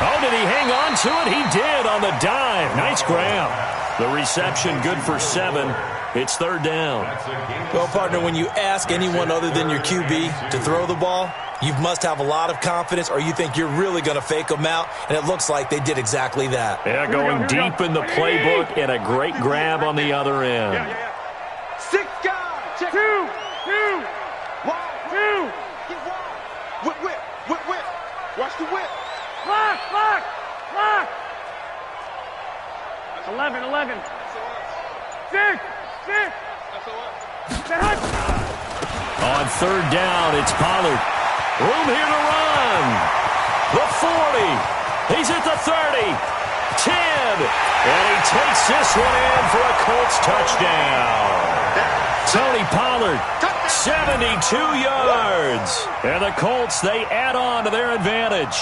Oh, did he hang on to it? He did on the dive. Nice grab. The reception good for 7. It's third down. Well, partner, when you ask anyone other than your QB to throw the ball, you must have a lot of confidence, or you think you're really going to fake them out, and it looks like they did exactly that. Yeah, going deep in the playbook, and a great grab on the other end. Yeah. 6 guys. Check. 2. 1, 2. Get wide. Whip. Watch the whip. Lock. 11. 6. On third down, it's Pollard. Room here to run. The 40. He's at the 30. 10. And he takes this one in for a Colts touchdown. Tony Pollard, 72 yards. And the Colts, they add on to their advantage.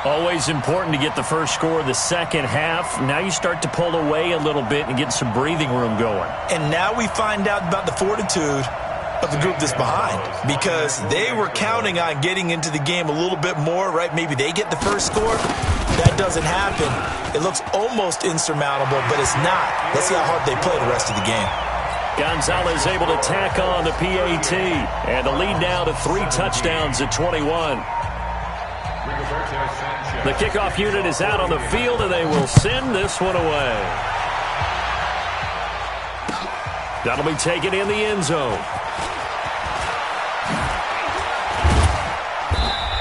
Always important to get the first score of the second half. Now you start to pull away a little bit and get some breathing room going. And now we find out about the fortitude of the group that's behind, because they were counting on getting into the game a little bit more, right? Maybe they get the first score. That doesn't happen. It looks almost insurmountable, but it's not. Let's see how hard they play the rest of the game. Gonzalez able to tack on the PAT, and the lead now to 3 touchdowns at 21. The kickoff unit is out on the field, and they will send this one away. That'll be taken in the end zone.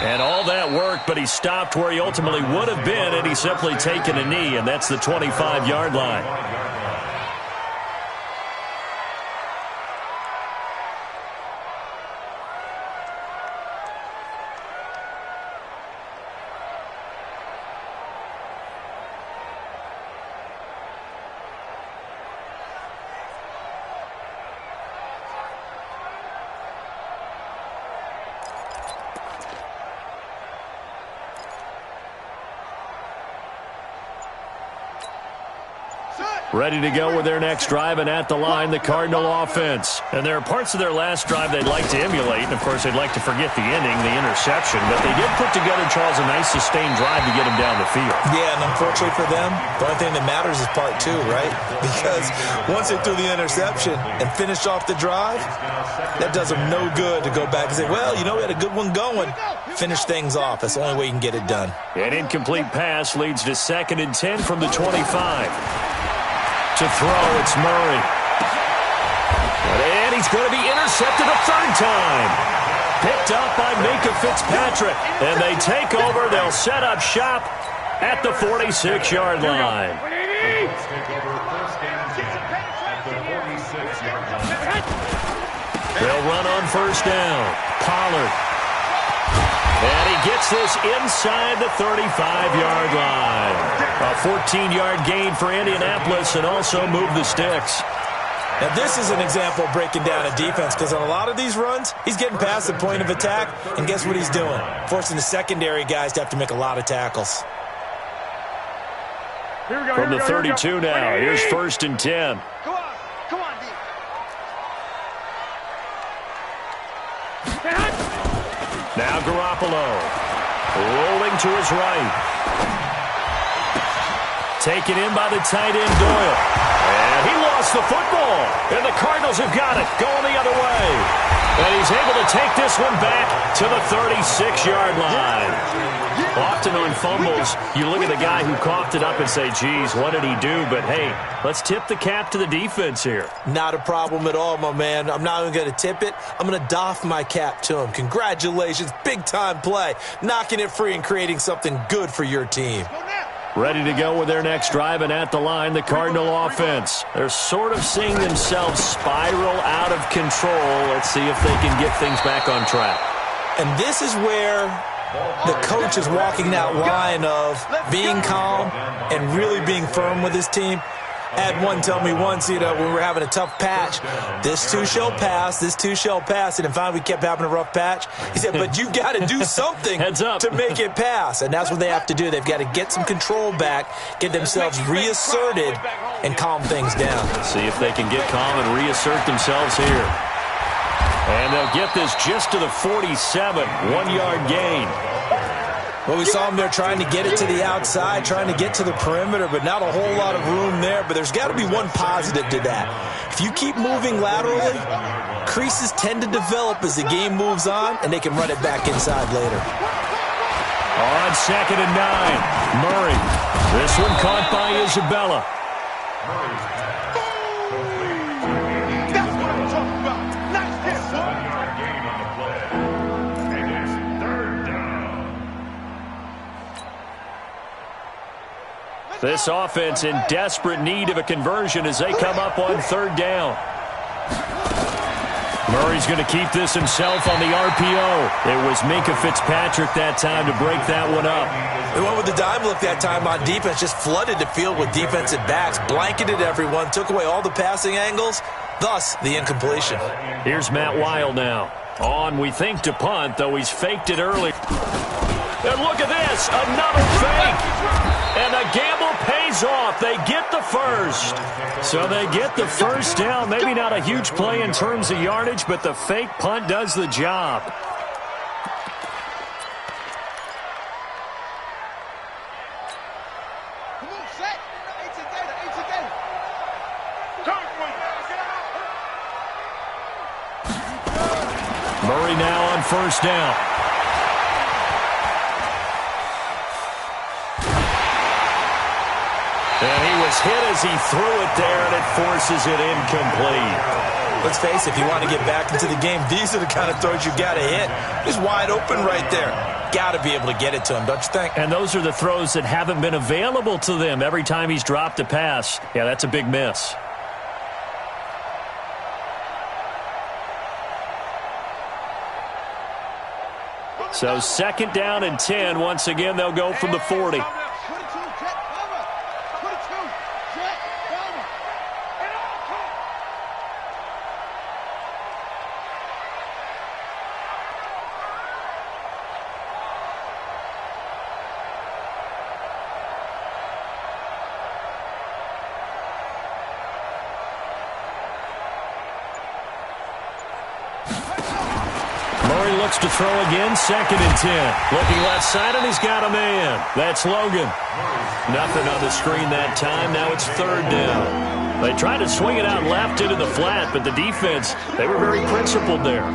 And all that work, but he stopped where he ultimately would have been, and he's simply taken a knee, and that's the 25-yard line. Ready to go with their next drive, and at the line, the Cardinal offense. And there are parts of their last drive they'd like to emulate, and of course they'd like to forget the ending, the interception, but they did put together, Charles, a nice sustained drive to get them down the field. Yeah, and unfortunately for them, the only thing that matters is part 2, right? Because once they threw the interception and finished off the drive, that does them no good to go back and say, well, you know, we had a good one going. Finish things off. That's the only way you can get it done. An incomplete pass leads to 2nd and 10 from the 25. To throw, it's Murray. And he's going to be intercepted a 3rd time. Picked up by Minka Fitzpatrick. And they take over. They'll set up shop at the 46-yard line. They'll run on 1st down. Pollard. And he gets this inside the 35-yard line. A 14-yard gain for Indianapolis, and also move the sticks. Now, this is an example of breaking down a defense, because on a lot of these runs, he's getting past the point of attack, and guess what he's doing? Forcing the secondary guys to have to make a lot of tackles. From the 32 now, here's 1st and 10. Come on, D. Now Garoppolo, rolling to his right. Taken in by the tight end, Doyle. And he lost the football. And the Cardinals have got it, going the other way. And he's able to take this one back to the 36-yard line. Often on fumbles, you look at the guy who coughed it up and say, geez, what did he do? But, hey, let's tip the cap to the defense here. Not a problem at all, my man. I'm not even going to tip it. I'm going to doff my cap to him. Congratulations. Big-time play. Knocking it free and creating something good for your team. Ready to go with their next drive, and at the line, the Cardinal offense. They're sort of seeing themselves spiral out of control. Let's see if they can get things back on track. And this is where the coach is walking that line of being calm and really being firm with his team. I had one tell me once, when we were having a tough patch, this too shall pass, this too shall pass. And finally we kept having a rough patch. He said, but you've got to do something to make it pass. And that's what they have to do. They've got to get some control back, get themselves reasserted, and calm things down. See if they can get calm and reassert themselves here. And they'll get this just to the 47, 1-yard gain. Well, we saw him there trying to get it to the outside, trying to get to the perimeter, but not a whole lot of room there. But there's got to be one positive to that. If you keep moving laterally, creases tend to develop as the game moves on, and they can run it back inside later. On 2nd and 9, Murray. This one caught by Isabella. That's what I'm talking about. Nice hit, boy. 7-yard gain on the play. And it's 3rd down. This offense in desperate need of a conversion as they come up on 3rd down. Murray's going to keep this himself on the RPO. It was Minkah Fitzpatrick that time to break that one up. They went with the dime look that time on defense, just flooded the field with defensive backs, blanketed everyone, took away all the passing angles, thus the incompletion. Here's Matt Weil now. On, we think, to punt, though he's faked it early. And look at this, another fake. And the gamble pays off. They get the first. So they get the first down. Maybe not a huge play in terms of yardage, but the fake punt does the job. Come on, set. Eight together. Murray now on 1st down. And he was hit as he threw it there, and it forces it incomplete. Let's face it, if you want to get back into the game, these are the kind of throws you got to hit. He's wide open right there. Got to be able to get it to him, don't you think? And those are the throws that haven't been available to them every time he's dropped a pass. Yeah, that's a big miss. So 2nd down and 10. Once again, they'll go from the 40. Looks to throw again, 2nd and 10. Looking left side, and he's got a man. That's Logan. Nothing on the screen that time. Now it's 3rd down. They tried to swing it out left into the flat, but the defense, they were very principled there.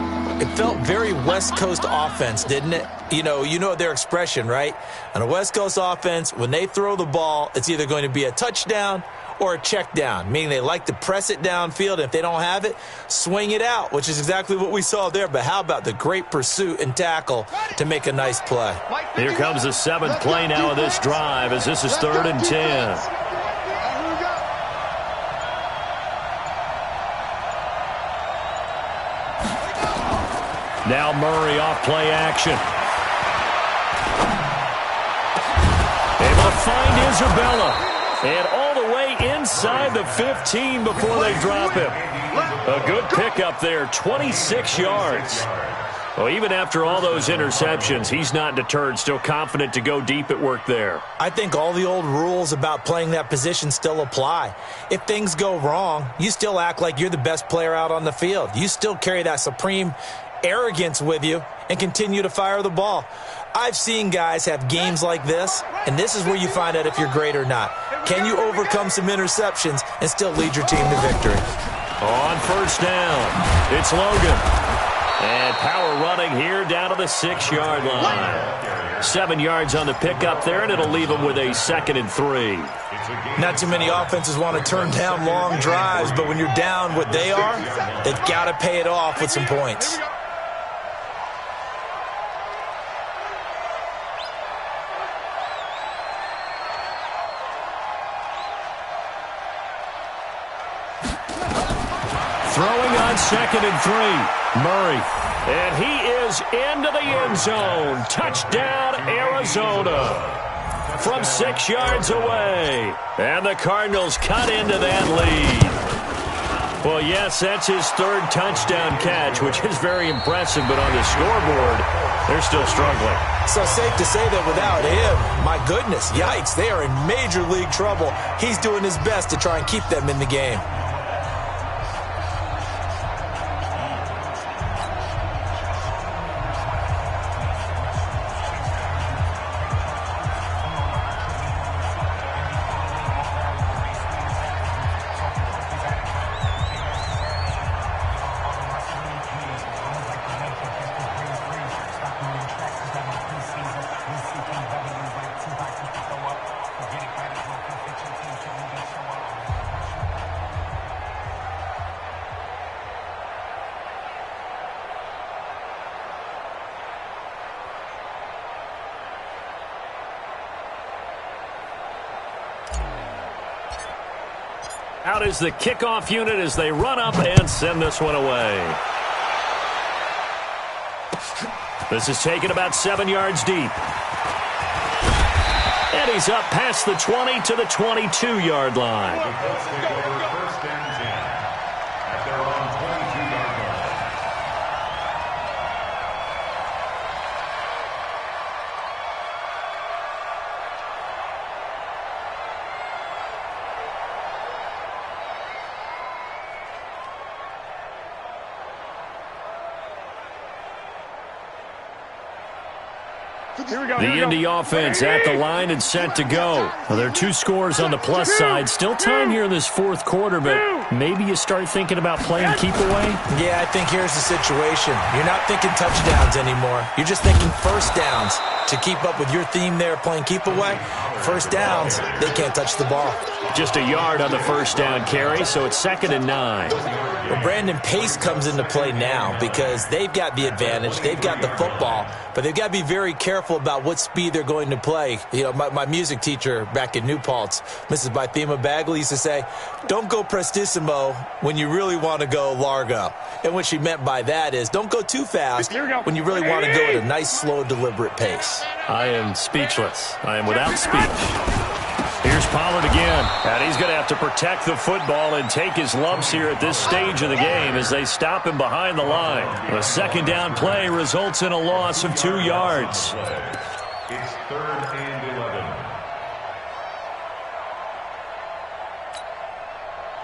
It felt very West Coast offense, didn't it? You know their expression, right? On a West Coast offense, when they throw the ball, it's either going to be a touchdown or a check down, meaning they like to press it downfield. If they don't have it, swing it out, which is exactly what we saw there. But how about the great pursuit and tackle to make a nice play? Here comes the 7th play now of this drive as this is 3rd and 10. Now Murray off play action. Able to find Isabella. And all the way inside the 15 before they drop him. A good pickup there, 26 yards. Well, even after all those interceptions, he's not deterred, still confident to go deep at work there. I think all the old rules about playing that position still apply. If things go wrong, you still act like you're the best player out on the field. You still carry that supreme arrogance with you and continue to fire the ball. I've seen guys have games like this, and this is where you find out if you're great or not. Can you overcome some interceptions and still lead your team to victory? On 1st down, it's Logan. And power running here down to the 6-yard line. 7 yards on the pickup there, and it'll leave them with a 2nd and 3. Not too many offenses want to turn down long drives, but when you're down what they are, they've got to pay it off with some points. Throwing on 2nd and 3, Murray. And he is into the end zone. Touchdown, Arizona. From 6 yards away. And the Cardinals cut into that lead. Well, yes, that's his 3rd touchdown catch, which is very impressive. But on the scoreboard, they're still struggling. So safe to say that without him, my goodness, yikes, they are in major league trouble. He's doing his best to try and keep them in the game. Out is the kickoff unit as they run up and send this one away. This is taken about 7 yards deep. And he's up past the 20 to the 22-yard line. First and 10 at their own 22-yard line. The Indy offense at the line and set to go. Well, there are 2 scores on the plus side. Still time here in this fourth quarter, but maybe you start thinking about playing keep away? Yeah, I think here's the situation. You're not thinking touchdowns anymore. You're just thinking first downs. To keep up with your theme there, playing keep away, first downs, they can't touch the ball. Just a yard on the first down carry, so it's 2nd and 9. Well, Brandon, pace comes into play now because they've got the advantage. They've got the football, but they've got to be very careful about what speed they're going to play. You know, my music teacher back in New Paltz, Mrs. Bythema Bagley, used to say, don't go prestissimo when you really want to go largo. And what she meant by that is don't go too fast when you really want to go at a nice, slow, deliberate pace. I am speechless. I am without speech. Here's Pollard again, and he's going to have to protect the football and take his lumps here at this stage of the game as they stop him behind the line. The second down play results in a loss of 2 yards. It's 3rd and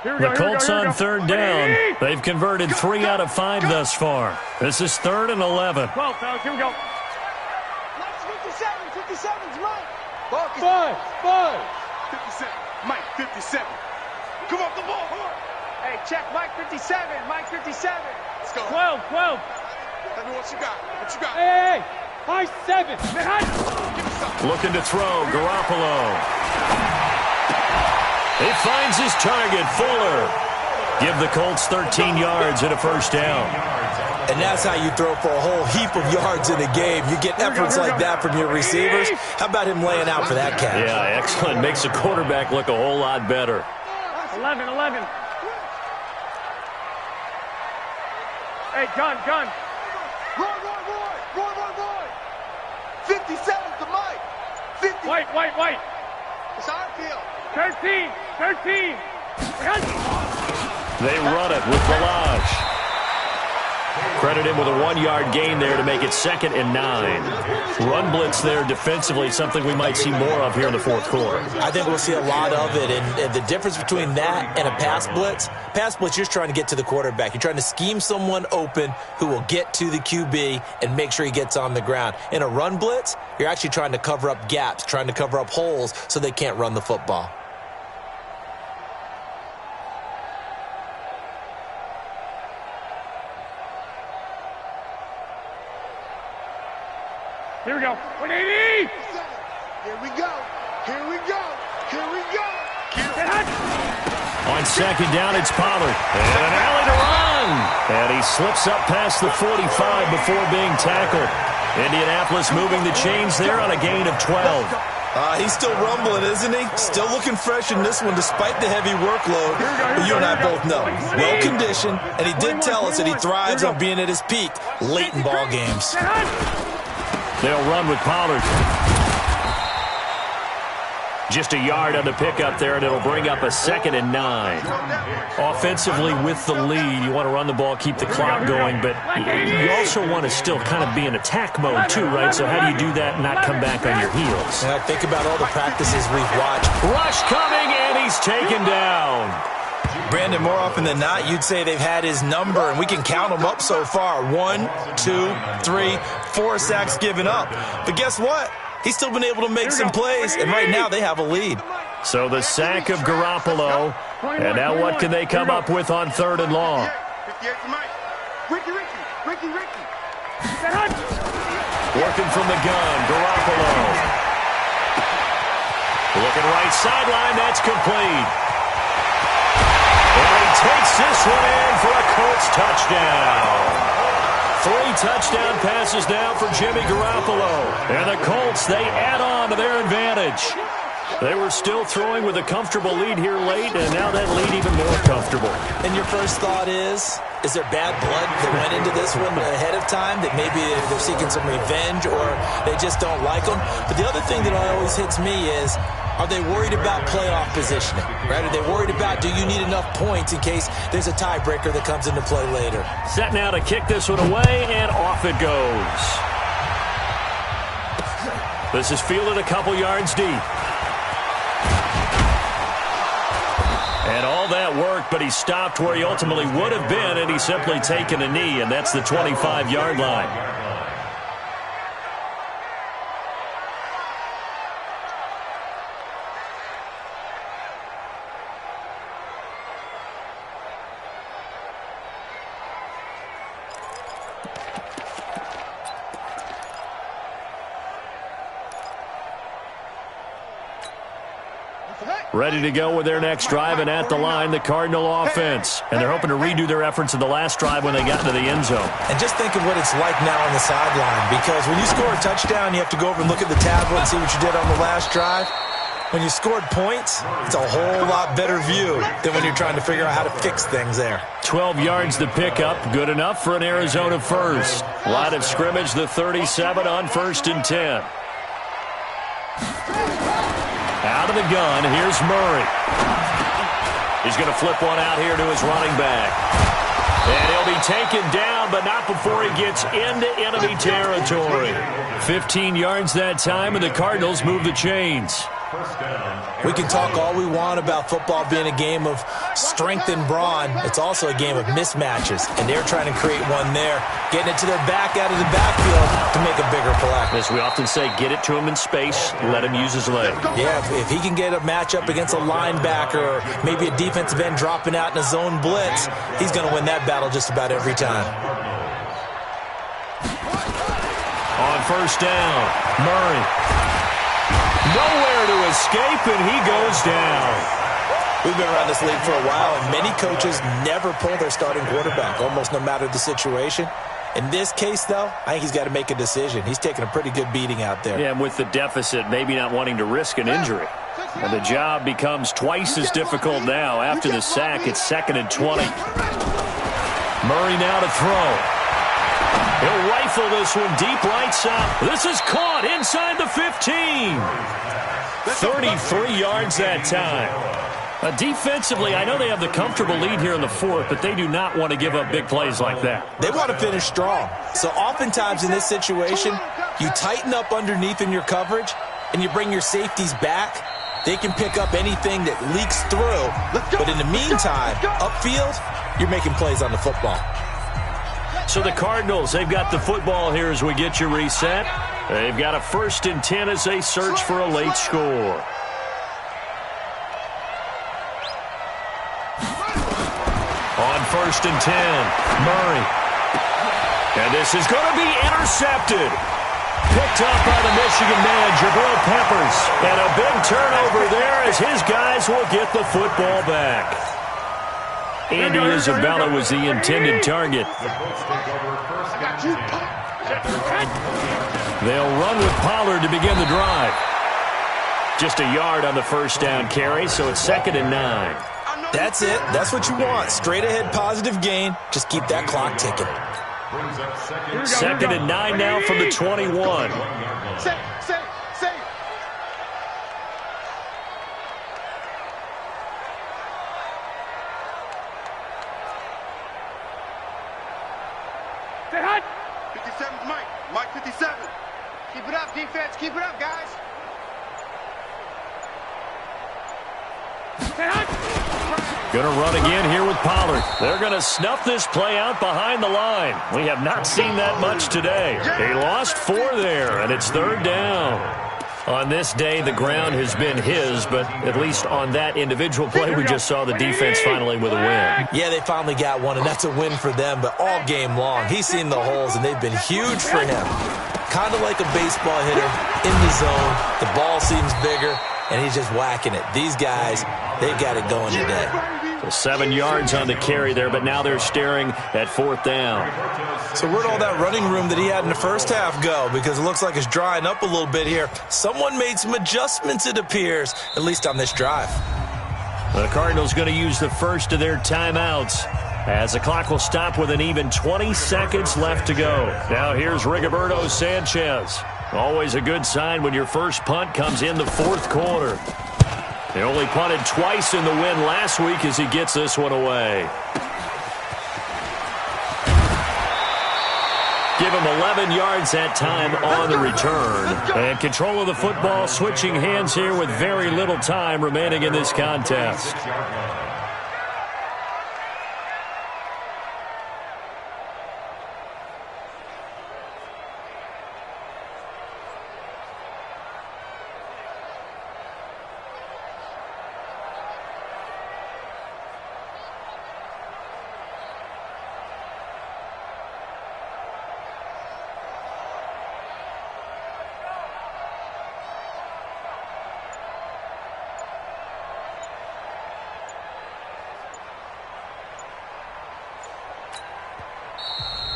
11. The Colts on 3rd down. They've converted 3 out of 5 thus far. This is 3rd and 11. 12, fellas, here we go. 57's Mike. 5. 57. Mike, 57. Come off the ball. Hey, check Mike 57. Mike 57. Let's go. 12. Tell me what you got. What you got? Hey. High 7. Looking to throw, Garoppolo. He finds his target, Fuller. Give the Colts 13 yards and a first down. And that's how you throw for a whole heap of yards in a game. You get efforts like that from your receivers. How about him laying out for that catch? Yeah, excellent. Makes the quarterback look a whole lot better. 11. Hey, gun. Roy. 57's the Mike. 50. White. It's our field. 13. They run it with Balaj. Credit him with a 1-yard gain there to make it 2nd and 9. Run blitz there defensively, something we might see more of here in the fourth quarter. I think we'll see a lot of it, and the difference between that and a pass blitz, you're just trying to get to the quarterback. You're trying to scheme someone open who will get to the QB and make sure he gets on the ground. In a run blitz, you're actually trying to cover up gaps, trying to cover up holes so they can't run the football. Here we go. 180. Here we go. On 2nd down, it's Pollard. And an alley to run. And he slips up past the 45 before being tackled. Indianapolis moving the chains there on a gain of 12. He's still rumbling, isn't he? Still looking fresh in this one despite the heavy workload. But you and I both know. Well-conditioned, and he did tell us that he thrives on being at his peak late in ball games. They'll run with Pollard. Just a yard on the pickup there, and it'll bring up a 2nd and 9. Offensively with the lead, you want to run the ball, keep the clock going, but you also want to still kind of be in attack mode too, right? So how do you do that and not come back on your heels? Now think about all the practices we've watched. Rush coming, and he's taken down. Brandon, more often than not, you'd say they've had his number, and we can count them up so far. 1, 2, 3, 4 sacks given up. But guess what? He's still been able to make some plays, and right now they have a lead. So the sack of Garoppolo, and now what can they come up with on 3rd and long? 58 to Mike. Ricky. Working from the gun, Garoppolo. Looking right sideline, that's complete. And he takes this one in for a Colts touchdown. 3 touchdown passes now for Jimmy Garoppolo. And the Colts, they add on to their advantage. They were still throwing with a comfortable lead here late, and now that lead even more comfortable. And your first thought is there bad blood that went into this one ahead of time, that maybe they're seeking some revenge or they just don't like them? But the other thing that always hits me is, are they worried about playoff positioning? Right? Are they worried about, do you need enough points in case there's a tiebreaker that comes into play later? Set now to kick this one away, and off it goes. This is fielded a couple yards deep. And all that worked, but he stopped where he ultimately would have been, and he's simply taken a knee, and that's the 25-yard line. Ready to go with their next drive, and at the line, the Cardinal offense. And they're hoping to redo their efforts in the last drive when they got into the end zone. And just think of what it's like now on the sideline, because when you score a touchdown, you have to go over and look at the tablet and see what you did on the last drive. When you scored points, it's a whole lot better view than when you're trying to figure out how to fix things there. 12 yards to pick up, good enough for an Arizona first. Line of scrimmage, the 37 on 1st and 10. Out of the gun, here's Murray. He's going to flip one out here to his running back. And he'll be taken down, but not before he gets into enemy territory. 15 yards that time, and the Cardinals move the chains. We can talk all we want about football being a game of strength and brawn. It's also a game of mismatches, and they're trying to create one there, getting it to their back out of the backfield to make a bigger play. As we often say, get it to him in space, let him use his leg. Yeah, if he can get a matchup against a linebacker or maybe a defensive end dropping out in a zone blitz, he's going to win that battle just about every time. On 1st down, Murray. Nowhere to escape, and he goes down. We've been around this league for a while, and many coaches never pull their starting quarterback, almost no matter the situation. In this case, though, I think he's got to make a decision. He's taking a pretty good beating out there. Yeah, and with the deficit, maybe not wanting to risk an injury. And the job becomes twice as difficult now. After the sack, it's 2nd and 20. Murray now to throw. He'll rifle this one deep right side. This is caught inside the 15. 33 yards that time. Defensively, I know they have the comfortable lead here in the 4th, but they do not want to give up big plays like that. They want to finish strong. So oftentimes in this situation, you tighten up underneath in your coverage, and you bring your safeties back. They can pick up anything that leaks through. But in the meantime, upfield, you're making plays on the football. So the Cardinals, they've got the football here as we get you reset. They've got a 1st and 10 as they search for a late score. On 1st and 10, Murray. And this is going to be intercepted. Picked up by the Michigan man, Jabril Peppers. And a big turnover there as his guys will get the football back. Andy Isabella was the intended target. They'll run with Pollard to begin the drive. Just a yard on the 1st down carry, so it's 2nd and 9. That's it. That's what you want. Straight ahead positive gain. Just keep that clock ticking. 2nd and 9 now from the 21. Mike 57. Keep it up, defense. Keep it up, guys. Going to run again here with Pollard. They're going to snuff this play out behind the line. We have not seen that much today. They lost 4 there, and it's 3rd down. On this day, the ground has been his, but at least on that individual play, we just saw the defense finally with a win. Yeah, they finally got one, and that's a win for them, but all game long, he's seen the holes, and they've been huge for him. Kind of like a baseball hitter in the zone. The ball seems bigger, and he's just whacking it. These guys, they've got it going today. Well, 7 yards on the carry there, but now they're staring at 4th down. So where'd all that running room that he had in the first half go? Because it looks like it's drying up a little bit here. Someone made some adjustments, it appears, at least on this drive. The Cardinals going to use the first of their timeouts as the clock will stop with an even 20 seconds left to go. Now here's Rigoberto Sanchez. Always a good sign when your first punt comes in the 4th quarter. He only punted twice in the win last week as he gets this one away. Give him 11 yards that time on the return. And control of the football switching hands here with very little time remaining in this contest.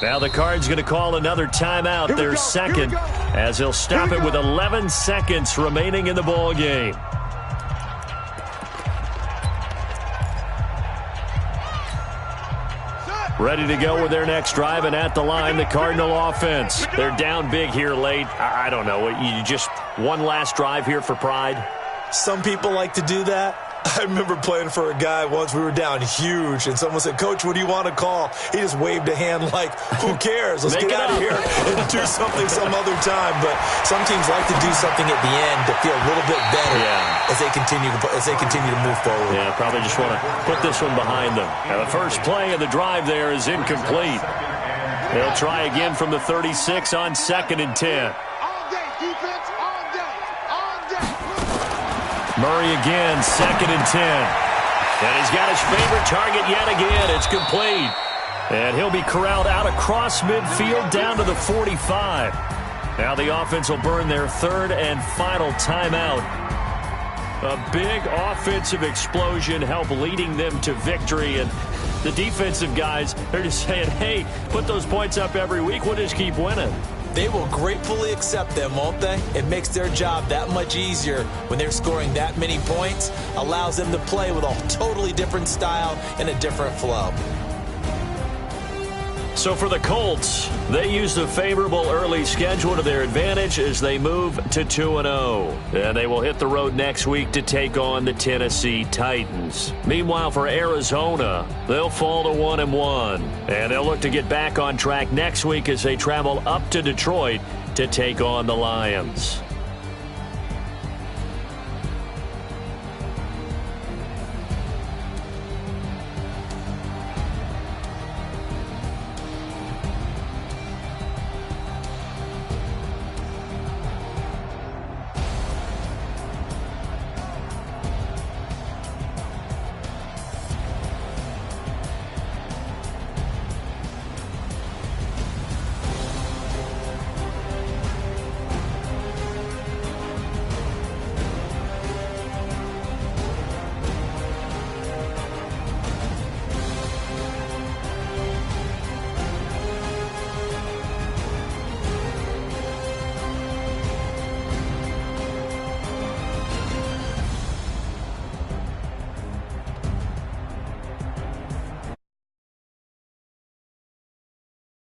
Now the Cards going to call another timeout, their second, as they'll stop it with 11 seconds remaining in the ball game. Ready to go with their next drive, and at the line, the Cardinal offense. They're down big here late. I don't know. You just one last drive here for pride? Some people like to do that. I remember playing for a guy once. We were down huge, and someone said, "Coach, what do you want to call?" He just waved a hand like, who cares? Let's get out of here and do something some other time. But some teams like to do something at the end to feel a little bit better as they continue to move forward. Yeah, probably just want to put this one behind them. Now the first play of the drive there is incomplete. They'll try again from the 36 on 2nd and 10. Murray again, 2nd and 10. And he's got his favorite target yet again. It's complete. And he'll be corralled out across midfield down to the 45. Now the offense will burn their 3rd and final timeout. A big offensive explosion helped leading them to victory. And the defensive guys, they're just saying, hey, put those points up every week. We'll just keep winning. They will gratefully accept them, won't they? It makes their job that much easier when they're scoring that many points. Allows them to play with a totally different style and a different flow. So for the Colts, they used a favorable early schedule to their advantage as they move to 2-0. And they will hit the road next week to take on the Tennessee Titans. Meanwhile, for Arizona, they'll fall to 1-1. And they'll look to get back on track next week as they travel up to Detroit to take on the Lions.